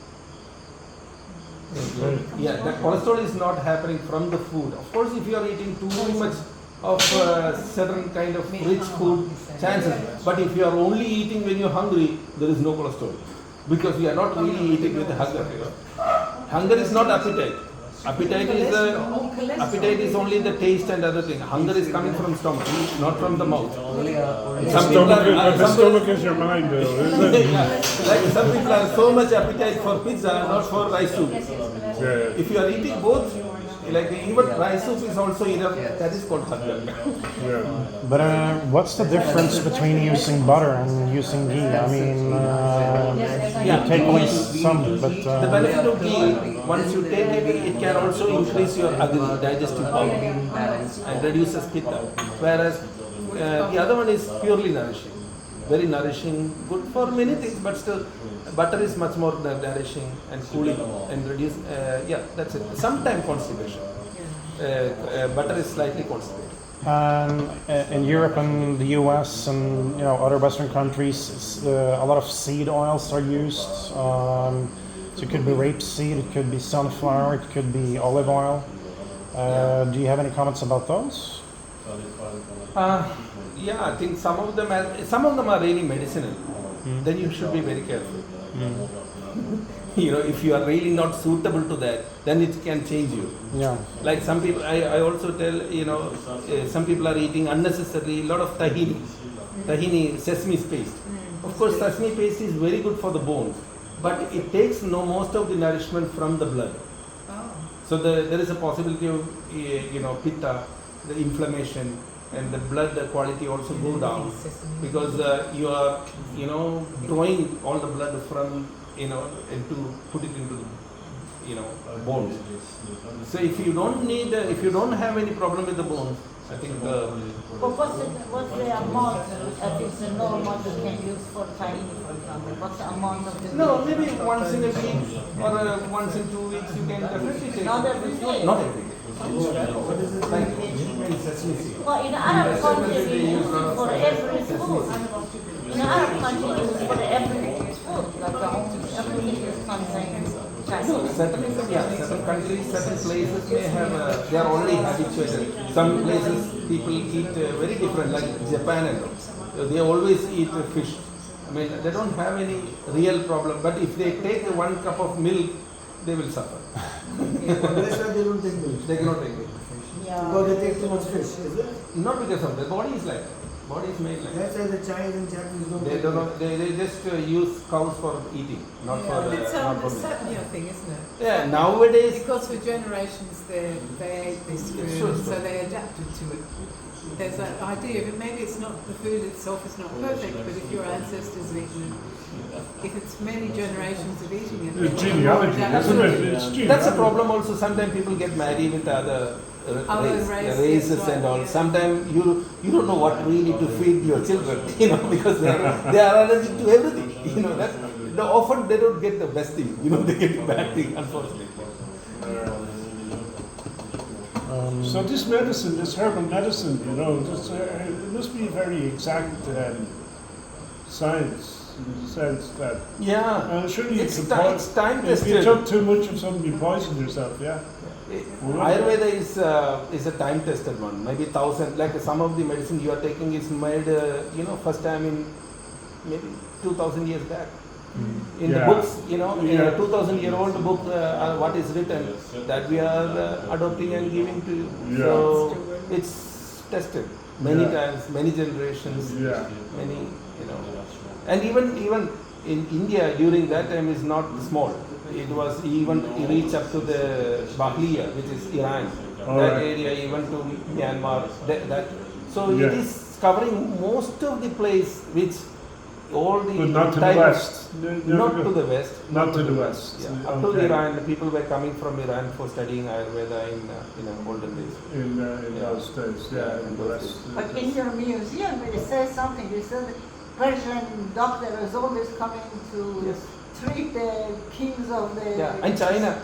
Yeah, the cholesterol is not happening from the food. Of course, if you are eating too much of certain kind of rich food, chances. But if you are only eating when you are hungry, there is no cholesterol because you are not really eating with hunger. You know? Hunger is not appetite. Appetite is only the taste and other thing. Hunger is coming from stomach, not from the mouth. The stomach is your mind, though, isn't it? Like some people have so much appetite for pizza, not for rice soup. Yeah. If you are eating both, like even rice soup is also enough. That is called hunger. Yeah. But what's the difference between using butter and using ghee? I mean, you take away some, but The benefit of ghee, once you take it, it can also increase your agni, digestive power, and reduces pitta. Whereas the other one is purely nourishing, very nourishing, good for many things, but still, butter is much more nourishing and cooling and reduce. Yeah, that's it. Sometimes constipation. Butter is slightly constipating. in Europe and the US and other Western countries, a lot of seed oils are used. So it could be rapeseed, it could be sunflower, it could be olive oil. Do you have any comments about those? Yeah, I think some of them are really medicinal. then you should be very careful. You know, if you are really not suitable to that, then it can change you. Yeah. Like some people, I also tell, you know, some people are eating unnecessarily a lot of tahini, sesame paste. Of course, sesame paste is very good for the bones, but it takes most of the nourishment from the blood. Oh. So there is a possibility of, you know, pitta, the inflammation, and the blood quality also go down because you are, you know, drawing all the blood from, you know, and to put it into the, you know, bones. So if you don't need, if you don't have any problem with the bones, I think. But what's the amount that is normal you can use for tahini, for example? What's the amount of the? No, maybe once in a week or once in 2 weeks you can definitely take. Not every day. Not every day. Like sesame seed. Well, in Arab countries we use it for every food. In Arab countries we use it for every food, like everything is contained. Certain countries, certain places may have, they are already habituated. Some places people eat very different, like Japan and all. They always eat fish. I mean, they don't have any real problem, but if they take 1 cup of milk, they will suffer. That's why they don't take milk. They cannot take it. Yeah. Because they take too much fish, is it? Not because of the body is like that. Body is made like that. That's why the Chinese and Japanese don't They take don't. milk. They just use cows for eating, not for. It's Not a for milk. Satya thing, isn't it? Yeah, nowadays. Because for generations they ate this food, Sure. so they adapted to it. There's that idea of it. Maybe it's not the food itself is not perfect, but if your ancestors have eaten it, if it's many generations of eating it, It's genealogy, isn't it? It's genealogy. That's a problem also. Sometimes people get married with other races right, and all. yeah. Sometimes you don't know what really to feed your children, you know, because they are allergic to everything. You know, that often they don't get the best thing. You know, they get the bad thing, unfortunately. So this medicine, this herbal medicine, you know, it must be very exact science in the sense that surely It's you could it's time if you tested. took too much of something, you poison yourself. Yeah. Ayurveda is a time tested one. Maybe 1,000. Like some of the medicine you are taking is made, you know, first time in maybe 2,000 years back. In the books, you know, in a 2,000-year-old book, what is written that we are adopting and giving to you. Yeah. So it's tested many times, many generations, many, you know, and even in India during that time is not small. It was even reached up to the Bahliya, which is Iran, that area, even to Myanmar. So it is covering most of the place, which all the But not to the west. not to the west. Not to the west. Yeah. Up to Iran, the people were coming from Iran for studying Ayurveda in olden days. In those days, in the west. But in your museum, it says something. You said the Persian doctor is always coming to treat the kings of the. Yeah, and China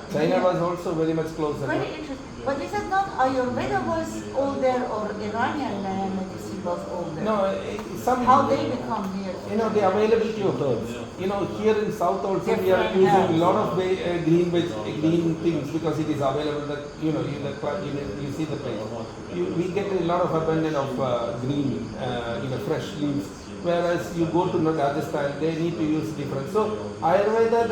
was also very much closer. Very interesting. But is it not Ayurveda was older or Iranian medicine was older? No, How they become here? You know, the availability of herbs. You know, here in South also we are Different using herbs. a lot of green things because it is available. That you see the place. We get a lot of abundance of green, fresh leaves. Whereas you go to Rajasthan, they need to use different. So Ayurveda,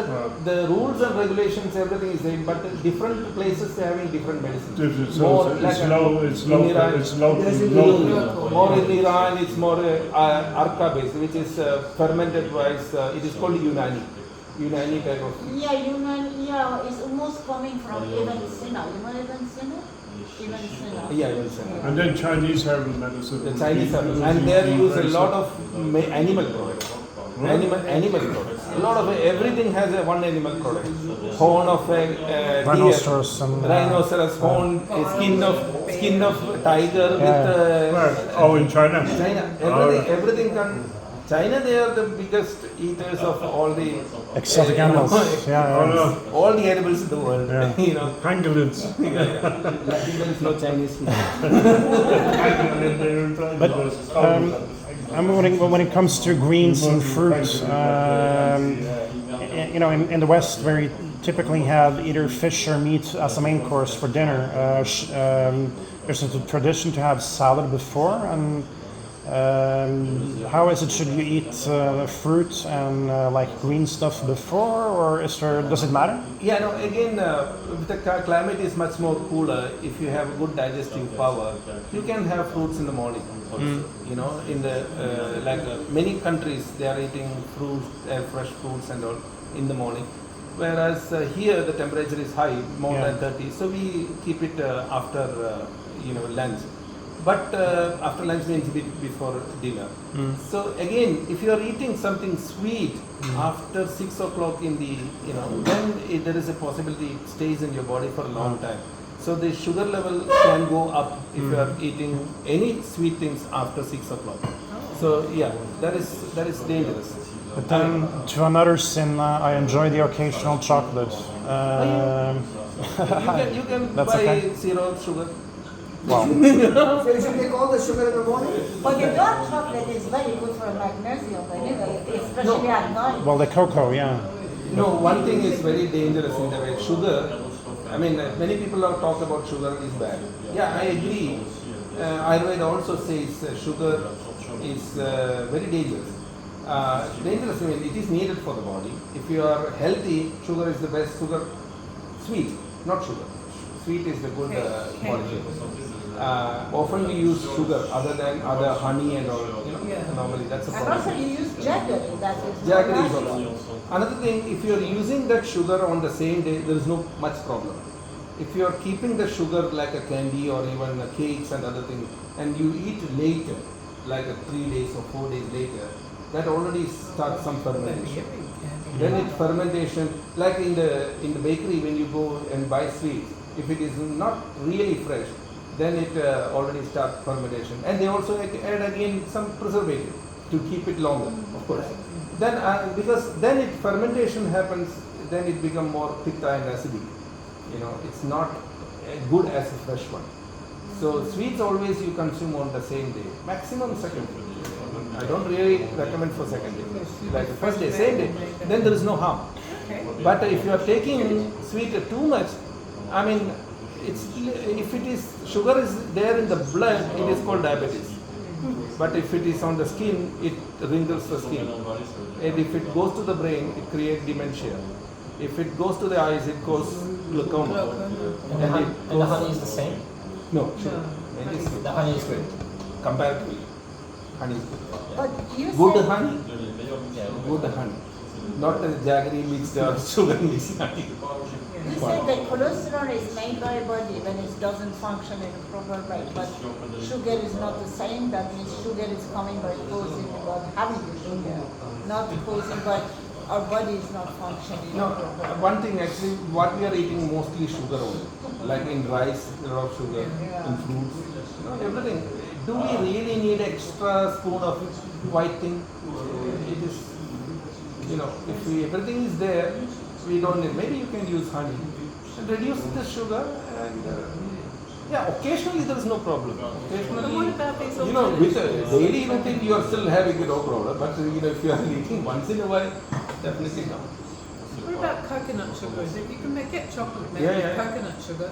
the rules and regulations, everything is same, but different places are having different medicines. So it's local. More in Iran, it's more arka based, which is fermented wise. It is called Unani type of. Yeah, Yunani, it's almost coming from Ibn Sina. You know Ibn Sina? Ibn Sina. Yeah, Ibn Sina. And then Chinese herbal medicine. The Chinese herbal, and they use a lot of animal products. Animal products. A lot of everything has one animal product. Horn of a Rhinoceros deer, and, rhinoceros horn, skin of tiger with. In China. China, everything can. China, they are the biggest eaters of all the exotic animals. All the animals in the world. Yeah. You know. Pangolins. Luckily there is no Chinese food. When it comes to greens and fruits, in the West, where you typically have either fish or meat as a main course for dinner, there's a tradition to have salad before, and How is it? Should you eat fruit and like green stuff before, or does it matter? Yeah, no, again, if the climate is much more cooler, if you have good digestive power, you can have fruits in the morning also. You know, in the many countries, they are eating fruits, fresh fruits and all in the morning. Whereas here the temperature is high, more than 30, so we keep it after lunch. But after lunch means a bit before dinner. So again, if you are eating something sweet after 6 o'clock in the, then there is a possibility it stays in your body for a long time. So the sugar level can go up if you are eating any sweet things after 6 o'clock. So yeah, that is dangerous. But then, to another sin, I enjoy the occasional chocolate. You can That's buy okay. zero sugar. Wow. So you should take all the sugar in the morning? But the dark chocolate is very good for magnesium anyway, especially at night. Well, the cocoa, yeah. No, one thing is very dangerous in the way sugar. I mean, many people have talked about sugar is bad. Yeah, I agree. Ayurveda also says sugar is very dangerous. Dangerous, I mean, it is needed for the body. If you are healthy, sugar is the best. Sugar, sweet, not sugar. Sweet is the good molecule. Often we use sugar other than other honey and all. Normally that's a And problem. also you use jaggery, that is Jaggery is natural. also. Another thing, if you are using that sugar on the same day, there is no much problem. If you are keeping the sugar like a candy or even cakes and other things, and you eat later, like 3 days or 4 days later, that already starts some fermentation. Then it fermentation, like in the bakery when you go and buy sweets, if it is not really fresh, then it already starts fermentation. And they also add again some preservative to keep it longer, of course. Then because then it fermentation happens, then it becomes more pitta and acidic. It's not good as a fresh one. So sweets always you consume on the same day, maximum second day. I don't really recommend for second day. Like the first day, same day, then there is no harm. But if you are taking sweet too much, I mean, if it is sugar is there in the blood, it is called diabetes. But if it is on the skin, it wrinkles the skin. And if it goes to the brain, it creates dementia. If it goes to the eyes, it causes glaucoma. And the honey is the same? No, sugar. The honey is good. Comparatively, honey is good. But you Good said, honey, good honey. Not the jaggery mixed or sugar mixed honey. you said that cholesterol is made by a body when it doesn't function in a proper way, but sugar is not the same. That means sugar is coming by causing about having the sugar, not causing by our body is not functioning. No, one thing actually, what we are eating mostly sugar only. Like in rice, there are sugar, in fruits, everything. Do we really need extra spoon of white thing? It is, if everything is there, we don't need. Maybe you can use honey and reduce the sugar and occasionally there is no problem. Occasionally, But what about these with a daily routine you are still having no problem. But if you are eating once in a while, definitely not. What about coconut sugar? You can get chocolate made Yeah, with yeah. coconut sugar.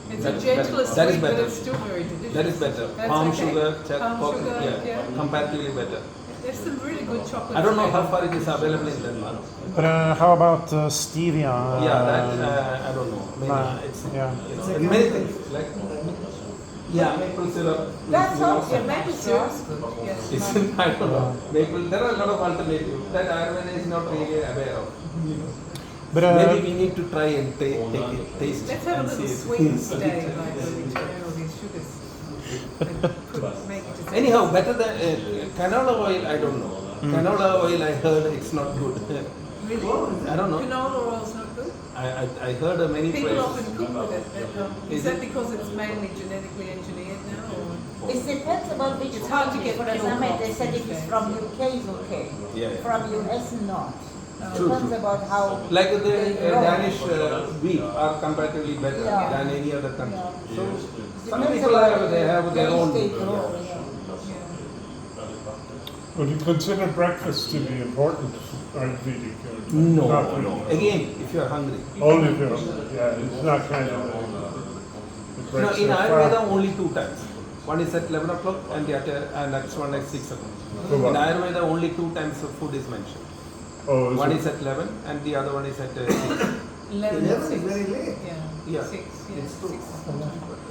It's That- a gentler that- that is sweet, but better. it's still very delicious. That is better. That's Palm okay. sugar, Palm sugar, comparatively better. There's some really good chocolate. I don't know how far it is available in Denmark. But how about stevia? I don't know. Maybe it's many things like maple syrup. That's all. Yeah, maple syrup's good. Yes. It's, I don't know. Maple. There are a lot of alternatives that Ayurveda is not really aware of. But Maybe we need to try and take it, taste it Let's have a and little see sweet it. stay, like when we turn all these sugars. Make it just- Anyhow, better than canola oil. I don't know. Canola oil, I heard it's not good. Really? I don't know. Canola oil's not good? I heard many People places. often cook with it. Is Is that it? because it's mainly genetically engineered now? Or? It depends about which It's hard to country. get For pure example, crops they said if these it's days. from UK is okay. Yeah. From US not. True, Depends true. about how Like the they grow. Danish wheat are comparatively better Yeah. than any other country. Yeah. So some Depends people about they have their place own. they grow, yeah. Would you consider breakfast to be important, Ayurvedic? Or No, not no. really? Again, if you are hungry. Only if it's not kind of. it No, breaks in your Ayurveda fast. only 2 times. One is at 11 o'clock and the next one at 6 o'clock. For what? In Ayurveda, only 2 times of food is mentioned. Oh, One it? is at 11 and the other one is at 6. 11 11 and is 6. very late. Yeah. 6. Yeah, It's true. 6.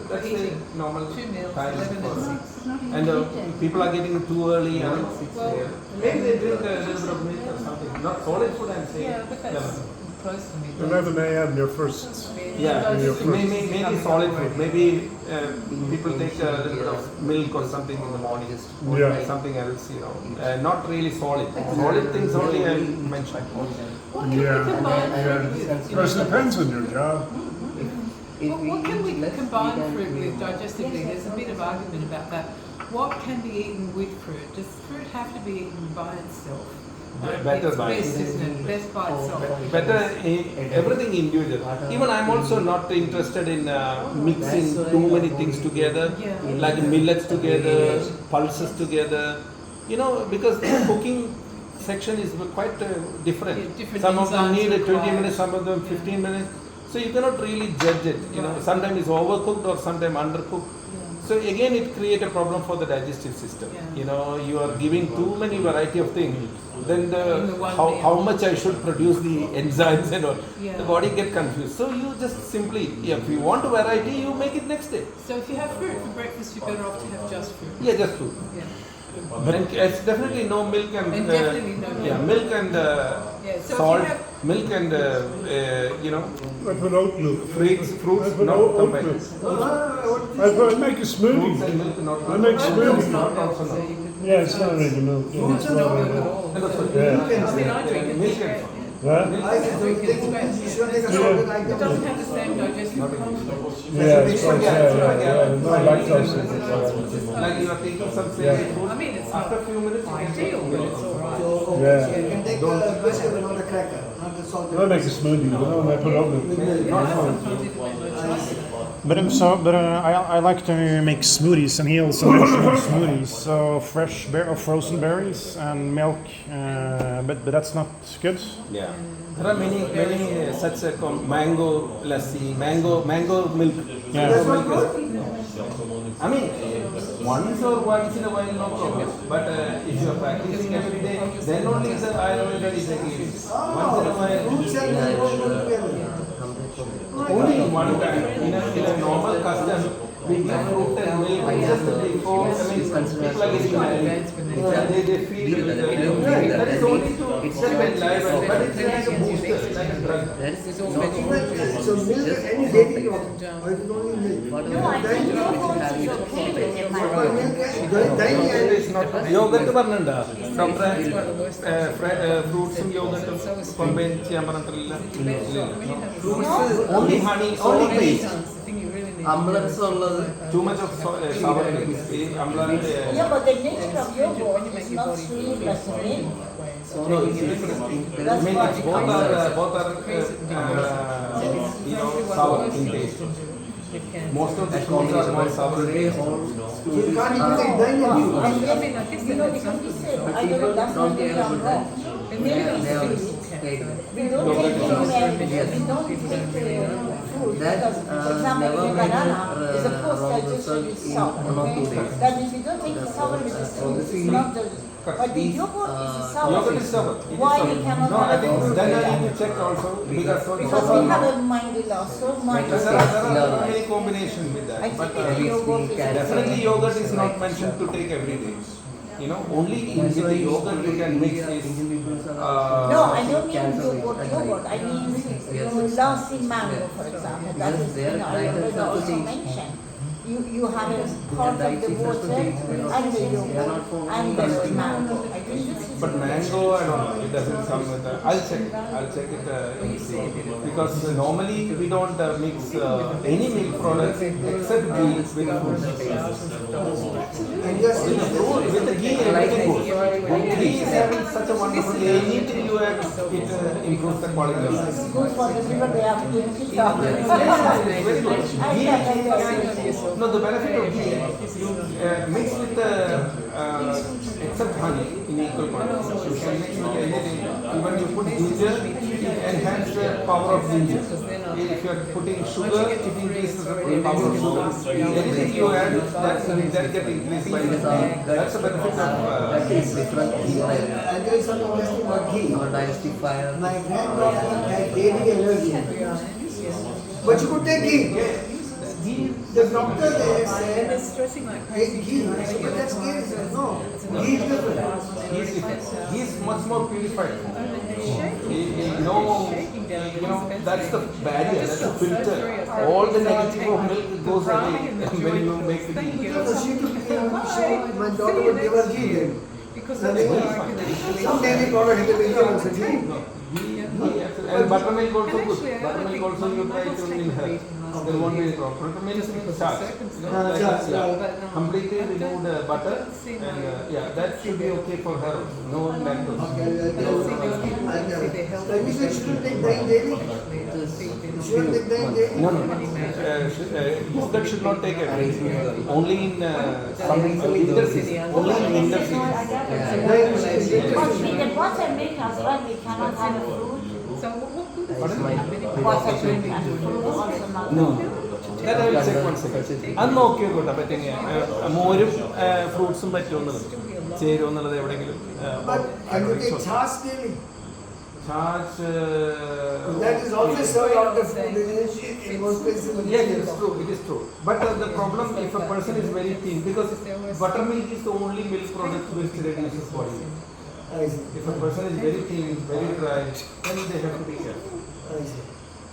That's the Eating. normal 2 meals, time 11 for and 6. And people are getting it too early. Well, Maybe they drink a little bit of milk or something. Not solid food, I'm saying. Yeah, but that's 11. close to me. 11 a.m. your first. Yeah, Digestive maybe system solid coming food. Maybe people take a little bit of milk or something in the morning. Or Yeah. something else, not really solid. Solid things only I mention. What can we combine fruit with? Of course, it depends on your job. What can we combine fruit with digestively? There's a bit of argument about that. What can be eaten with fruit? Does fruit have to be eaten by itself? Better it's by best, isn't it? Best by itself. Better everything individual. Even I'm also not interested in mixing too many things together, Yeah. like millets together, pulses together. Because the cooking section is quite different. Yeah, different Some of them enzymes need 20 required. minutes, some of them 15 minutes. So you cannot really judge it. Right. Sometimes it's overcooked or sometimes undercooked. So again, it creates a problem for the digestive system. Yeah. You are giving too many variety of things. Then In the one how meal. much I should produce the enzymes and all. Yeah. The body get confused. So you just simply, if you want a variety, you make it next day. So if you have fruit for breakfast, you're better off to have just fruit. Yeah, just fruit. Yeah. And it's definitely no milk and And definitely no milk. Yeah, milk and Yeah, so if salt, you have- milk and I put oat milk. fruits, I put not oat combined. milk. I make a Fruits smoothie. and milk not. I make It's smoothie. not also milk, so not. you could. Yeah, it's not really milk. Yeah, It's it's not not milk really at milk. all. Yeah. I mean, I drink it Milk straight. and Huh? I think Drink it straight. you should take a Yeah. solid It item. doesn't have the same digestive content. Yeah, it's called, no lactose in it. Like you are taking some Yeah. savory food. I mean, it's After not a few minutes, you can take ideal, but it's all right. So Yeah. you can take the biscuit but not the cracker, not the salted. I make a smoothie, but no, I put oat milk. Yeah, sometimes it depends on choice. But I like to make smoothies, and he also mentioned smoothies. So fresh or frozen berries and milk, but that's not good. Yeah. There are many such mango lassi, mango milk. Yeah. Mango milk is- I mean, once in a while, no problem. But if you are practicing every day, then only the Ayurveda is against. Once in a while, Fruits and vegetables go together. only one time in a normal custom, we give fruit and milk just before. People are getting married. They feed with that is only to keep it live, but it's like a booster, like a drug. So milk, any dairy product, or it is only milk. No, I think yogurt is okay with my Proper milk and dairy and It's not yogurt പറഞ്ഞിട്ടുണ്ടോ ഡോക്ടറെ ഫ്രൂട്ട്സും യോഗട്ടും combine ചെയ്യാൻ പറഞ്ഞിട്ടില്ല only honey only taste The thing you really need. അമ്ലൻസ് ഉള്ളത് too much of sour things Yeah, but the nature of yogurt is not sweet like milk. no it's different I mean it's both are sour in taste most of the foods are more sour in taste you can't even take dairy and you. And then, because we said, I don't know, that's not maybe I'm wrong. Milk is sweet. We don't take we don't take fruit because, for example, the banana is a post digestion with sour. Okay? That means we don't take the sour with the sweet. It's not the. But the yogurt is a sour. yogurt is sour It is Why sour. we cannot no I have think fruit then with I that? need to check also Because we have a mind loss so much. because there are many combinations with I that think but that yogurt is definitely yogurt is not mentioned to take every day only with the yogurt you can mix this No, I don't mean yogurt. I mean lassi mango, for example. That is, Ayurveda also mentioned. You have a part of the water and the yogurt and the mango. I think this is. But mango, I don't know, it doesn't come with I'll check it and see. Because normally we don't mix any milk products except ghee with fruit. And you are saying With the ghee, everything goes. Ghee is having such a wonderful, anything you add, it improves the quality of life. Good for the liver, they have to keep it up. Very good. Ghee, no, the benefit of ghee, you mix with the, except honey in equal quantity. You can mix with anything. Even you put ginger, it enhances the power of ginger. if you are putting sugar, it increases the power of sugar. Anything you add, that get increased by the ghee. That's the benefit of That is different. And there is some question about ghee. Our digestive fire. My granddaughter had daily allergy. But you could take ghee. The doctor there And said, they're stressing like take crazy. ghee. I said, but that's ghee. He said, no, ghee is different. He is much more purified. No, that's the barrier, that's the filter. All the negative of milk goes away when you make the ghee. So she took, my daughter would give her ghee then. Because And that's they- what I can actually. Someday we call it also ghee. And buttermilk also good. Buttermilk also you try to in her. There won't be any problem. Buttermilk is starch. Completely remove the butter and that should be okay for her. No lactose. Like we said, she shouldn't take dahi daily. She shouldn't take dahi daily. No. Yogurt should not take it. Only in some winter season. Only in winter season. But we get buttermilk as well, we cannot have a fruit. So what good is Buttermilk and fruit also not. No. That I will check one second. അത് നോക്കിയോട്ടെ പറ്റുമെങ്കിൽ മോരും ഫ്രൂട്ട്സും പറ്റുമെന്നുള്ളത് ചേരുമെന്നുള്ളത് എവിടെയെങ്കിലും But can you take chas daily? Charge That is always served after food in most places. Yes, it is true. It is true. But the problem if a person is very thin, because buttermilk is the only milk product which reduces body weight. I see. If a person is very thin, very dry, then they have to be careful. I see.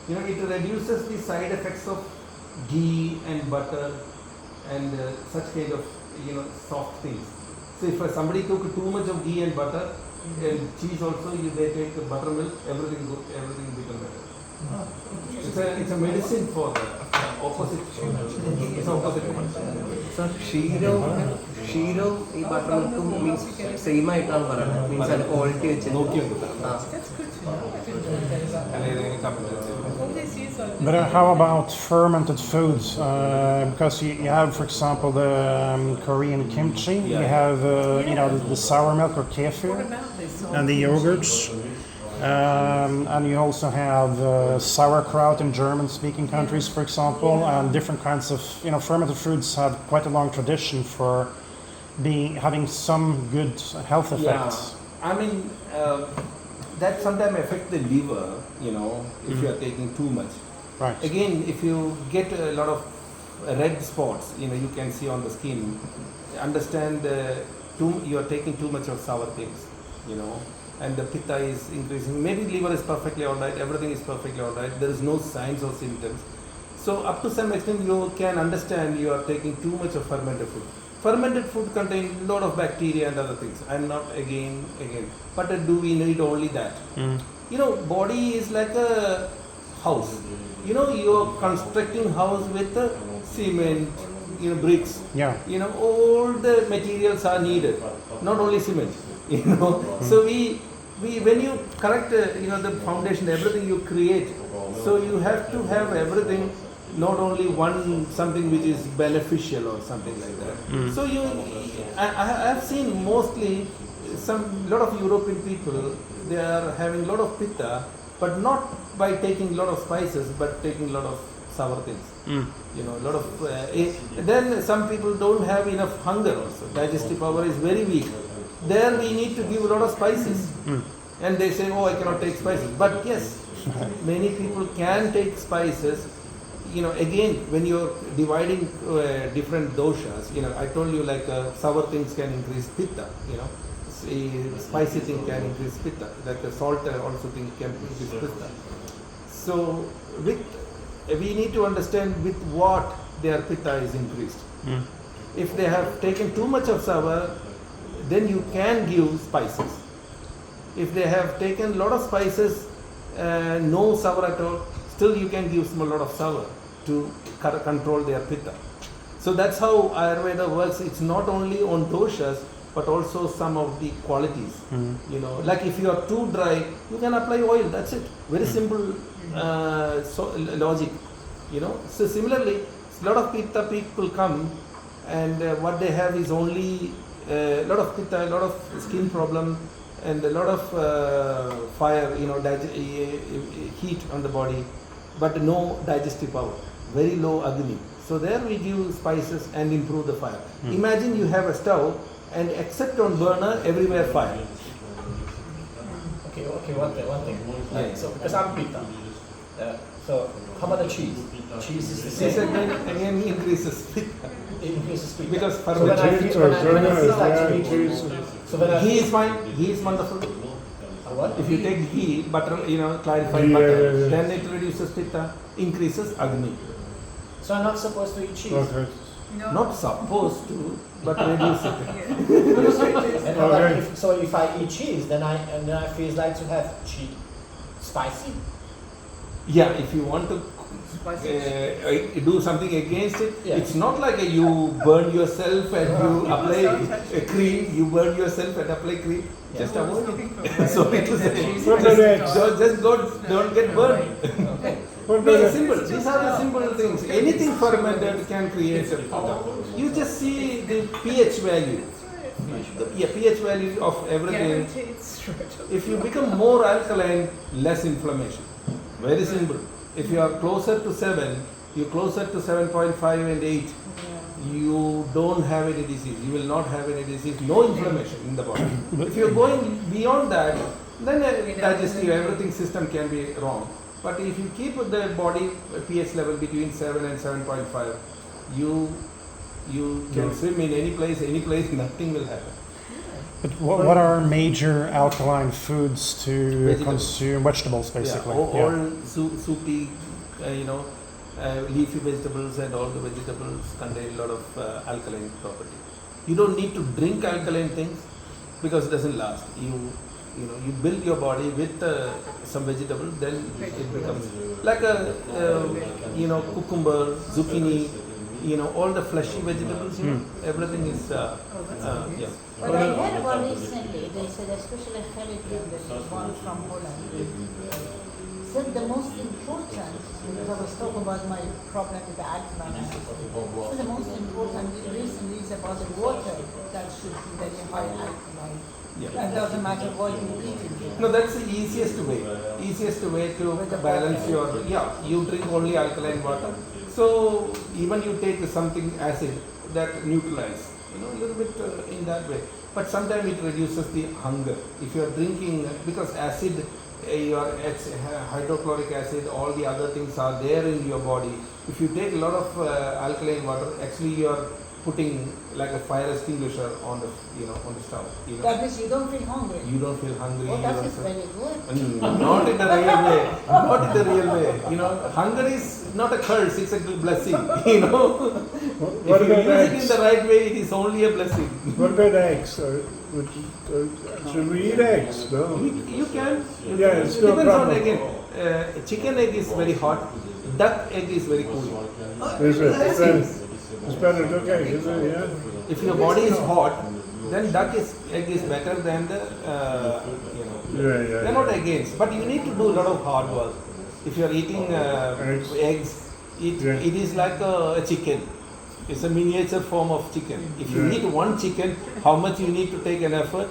You know, it reduces the side effects of ghee and butter and such kind of soft things. So if somebody took too much of ghee and butter and cheese also, they take buttermilk, everything become better. It's a medicine for the opposite. It's opposite. So ക്ഷീരോ ഈ ബട്ടർമിൽക്കും means same ആയിട്ടാണ് പറയുന്നത്. Means അതിന്റെ quality വെച്ച് But how about fermented foods? Because you have, for example, the Korean kimchi. You have, the sour milk or kefir, and the yogurts. And you also have sauerkraut in German-speaking countries, for example, and different kinds of, fermented foods have quite a long tradition for having some good health effects. Yeah. I mean, that sometimes affect the liver, if you are taking too much. Right. Again, if you get a lot of red spots, you can see on the skin, understand you are taking too much of sour things, and the pitta is increasing. Maybe liver is perfectly alright, everything is perfectly alright, there is no signs or symptoms. So up to some extent you can understand you are taking too much of fermented food. Fermented food contains a lot of bacteria and other things. I'm not again. But do we need only that? Body is like a house. You're constructing house with cement, bricks. Yeah. All the materials are needed, not only cement. So we when you correct the foundation, everything you create, so you have to have everything, not only something which is beneficial or something like that. So I have seen mostly lot of European people, they are having a lot of pitta, but not by taking a lot of spices, but taking a lot of sour things. Lot of then some people don't have enough hunger also. Digestive power is very weak. There we need to give a lot of spices. And they say, oh, I cannot take spices. But yes, many people can take spices. Again, when you're dividing different doshas, I told you like sour things can increase pitta, spicy thing can increase pitta, like the salt also thing can increase pitta. So we need to understand with what their pitta is increased. If they have taken too much of sour, then you can give spices. If they have taken a lot of spices, no sour at all, still you can give a lot of sour to control their pitta. So that's how Ayurveda works. It's not only on doshas, but also some of the qualities. Like if you are too dry, you can apply oil, that's it. Very simple logic. So similarly, a lot of pitta people come and what they have is only a lot of pitta, a lot of skin problem, and a lot of fire, heat on the body. but no digestive power, very low agni. So there we give spices and improve the fire. Imagine you have a stove and except on burner, everywhere fire. Okay, one thing. Yeah. So because I'm Pitta, so how about the cheese? Cheese is the This same. again increases It increases Pitta. because So when I Cheese feel, or when I feel like burger, sweet, cheese. so when I ghee feel, is fine, ghee is wonderful. what? If you take ghee, butter, clarified Yeah, butter, yeah, yeah. then it reduces pitta, increases agni. So I'm not supposed to eat cheese. Okay. No. Not supposed to, but reduce it. And how about Okay. if I eat cheese, then I feel like to have cheese spicy. Yeah, if you want to do something against it, Yeah. it's not like you burn yourself and you apply a cream, you burn yourself and apply cream. Just avoid it. Sorry to say. What about eggs? Just don't get burned. What No, about it's simple. These are the simple things. Anything fermented can create a pitta. You just see the pH value. The pH value of everything. If you become more alkaline, less inflammation. Very simple. If you are closer to 7, you're closer to 7.5 and 8, you don't have any disease. You will not have any disease. No inflammation in the body. If you're going beyond that, then digestive, everything system can be wrong. But if you keep the body pH level between 7 and 7.5, you can swim in any place, nothing will happen. But what are major alkaline foods to Vegetables. consume? Vegetables, basically. Yeah, all soupy, leafy vegetables and all the vegetables contain a lot of alkaline property. You don't need to drink alkaline things because it doesn't last. You build your body with some vegetable, then it becomes like a cucumber, zucchini, all the fleshy vegetables. Everything is yeah. But I heard one recently, they said, especially Khalid, the one from Holland, said the most important, because I was talking about my problem with the alkaline, so the most important reason is about the water that should be very high alkaline. Yeah. And doesn't matter what you eat. No, that's the easiest way. Easiest way to balance your, you drink only alkaline water. So even you take something acid that neutralize, a little bit in that way. But sometimes it reduces the hunger. If you are drinking, because acid, your hydrochloric acid, all the other things are there in your body. If you take a lot of alkaline water, actually you are putting like a fire extinguisher on the on the stove. That means you don't feel hungry. You don't feel hungry. Oh, you that don't is feel- very good. Not in the real way. Not in the real way. Hunger is not a curse; it's a blessing. What If you about use it in eggs? the right way, it is only a blessing. What about eggs? Should we eat eggs? No. You can. Yeah, it's It no depends on problem. again. Chicken egg is very hot. Duck egg is very cool. Is it? It's better duck egg, is it? Yeah. If your body is hot, then egg is better than the Yeah. They're not against, but you need to do a lot of hard work. If you are eating eggs, it is like a chicken. It's a miniature form of chicken. If you eat one chicken, how much you need to take an effort?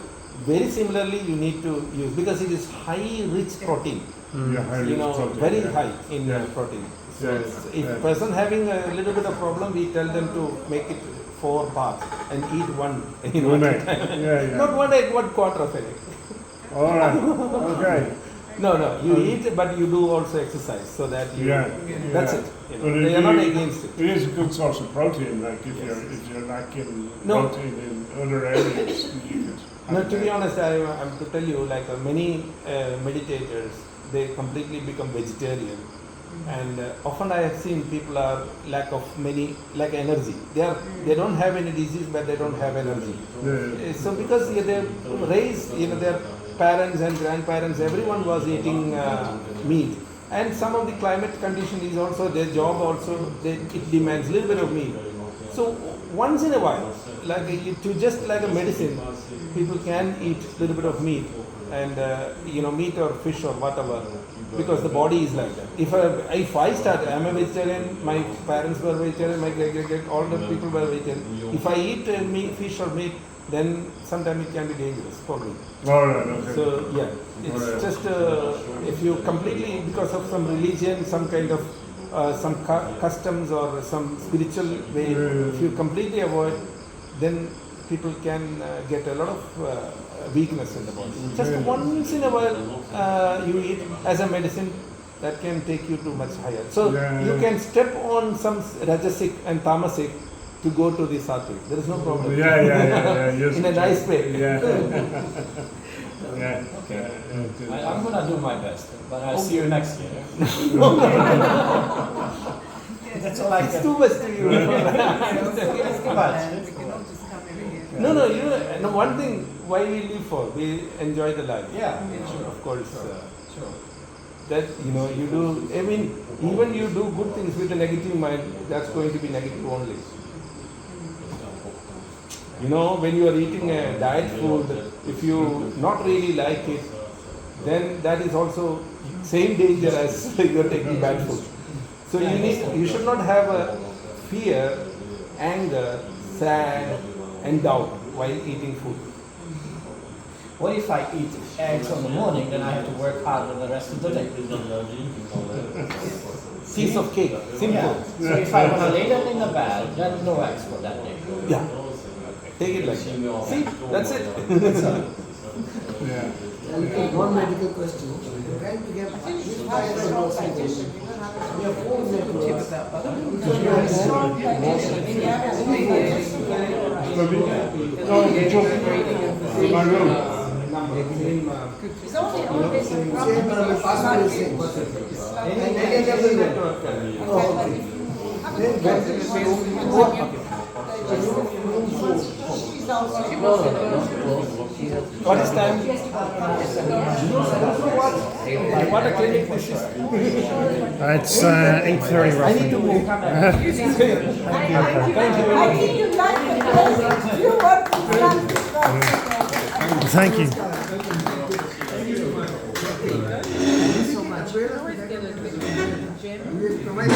Very similarly, you need to use, because it is high rich protein. Yeah, highly protein, Very yeah. high in Yeah. protein. So Yeah. if a person having a little bit of problem, we tell them to make it 4 parts and eat one. One at a egg. time. Yeah. Not one egg, 1/4 of an egg. All right. Okay. No, you eat, but you do also exercise, so that you. Yeah. That's Yeah. it. But They are not against it. It is a good source of protein. Like if you're lacking No. protein in other areas, you could. No, to be honest, I'm to tell you, like many meditators, they completely become vegetarian, and often I have seen people are lack of lack energy. They don't have any disease, but they don't have energy. Yeah. So because they're raised, their parents and grandparents, everyone was eating meat, and some of the climate condition is also their job also. It demands a little bit of meat. So once in a while, to just like a medicine, people can eat a little bit of meat, and meat or fish or whatever, because the body is like that. If I started, I'm a vegetarian, my parents were vegetarian, my great all the people were vegetarian. If I eat meat, fish or meat, then sometimes it can be dangerous for me. All right, okay. So yeah, it's Alright. just if you completely, because of some religion, some kind of some customs or some spiritual way, if you completely avoid, then people can get a lot of weakness in the body. Just once in a while you eat as a medicine, that can take you to much higher. So you can step on some rajasic and tamasic to go to the sattvic. There is no problem. Yeah. Yes, In a nice way. Yeah. Yeah. Okay. I'm gonna do my best, but I'll see you next year. That's all I It's can. too much to you. We can all just come every year. No, one thing, why we live for? We enjoy the life. Yeah. Of course. Sure. That, you do, I mean, even you do good things with a negative mind, that's going to be negative only. When you are eating a diet food, if you not really like it, then that is also same danger as you are taking bad food. So you should not have a fear, anger, sad, and doubt while eating food. What if I eat eggs in the morning, then I have to work harder the rest of the day? Piece of cake, simple. Yeah. So if I want to lay down in the bed, then no eggs for that day. Yeah. Take it like that. See, that's it. Yeah. One medical question. You're trying to get this fire we have four Tip networks. about butter. My room. It's only always a Same problem. password is same. And any other network. Oh, okay. Then get She's also. What is time? What a clinic this is. It's 8:30 roughly. I think you like the place. You work with that. Thank you. so much. I always get a bit of gem. We provide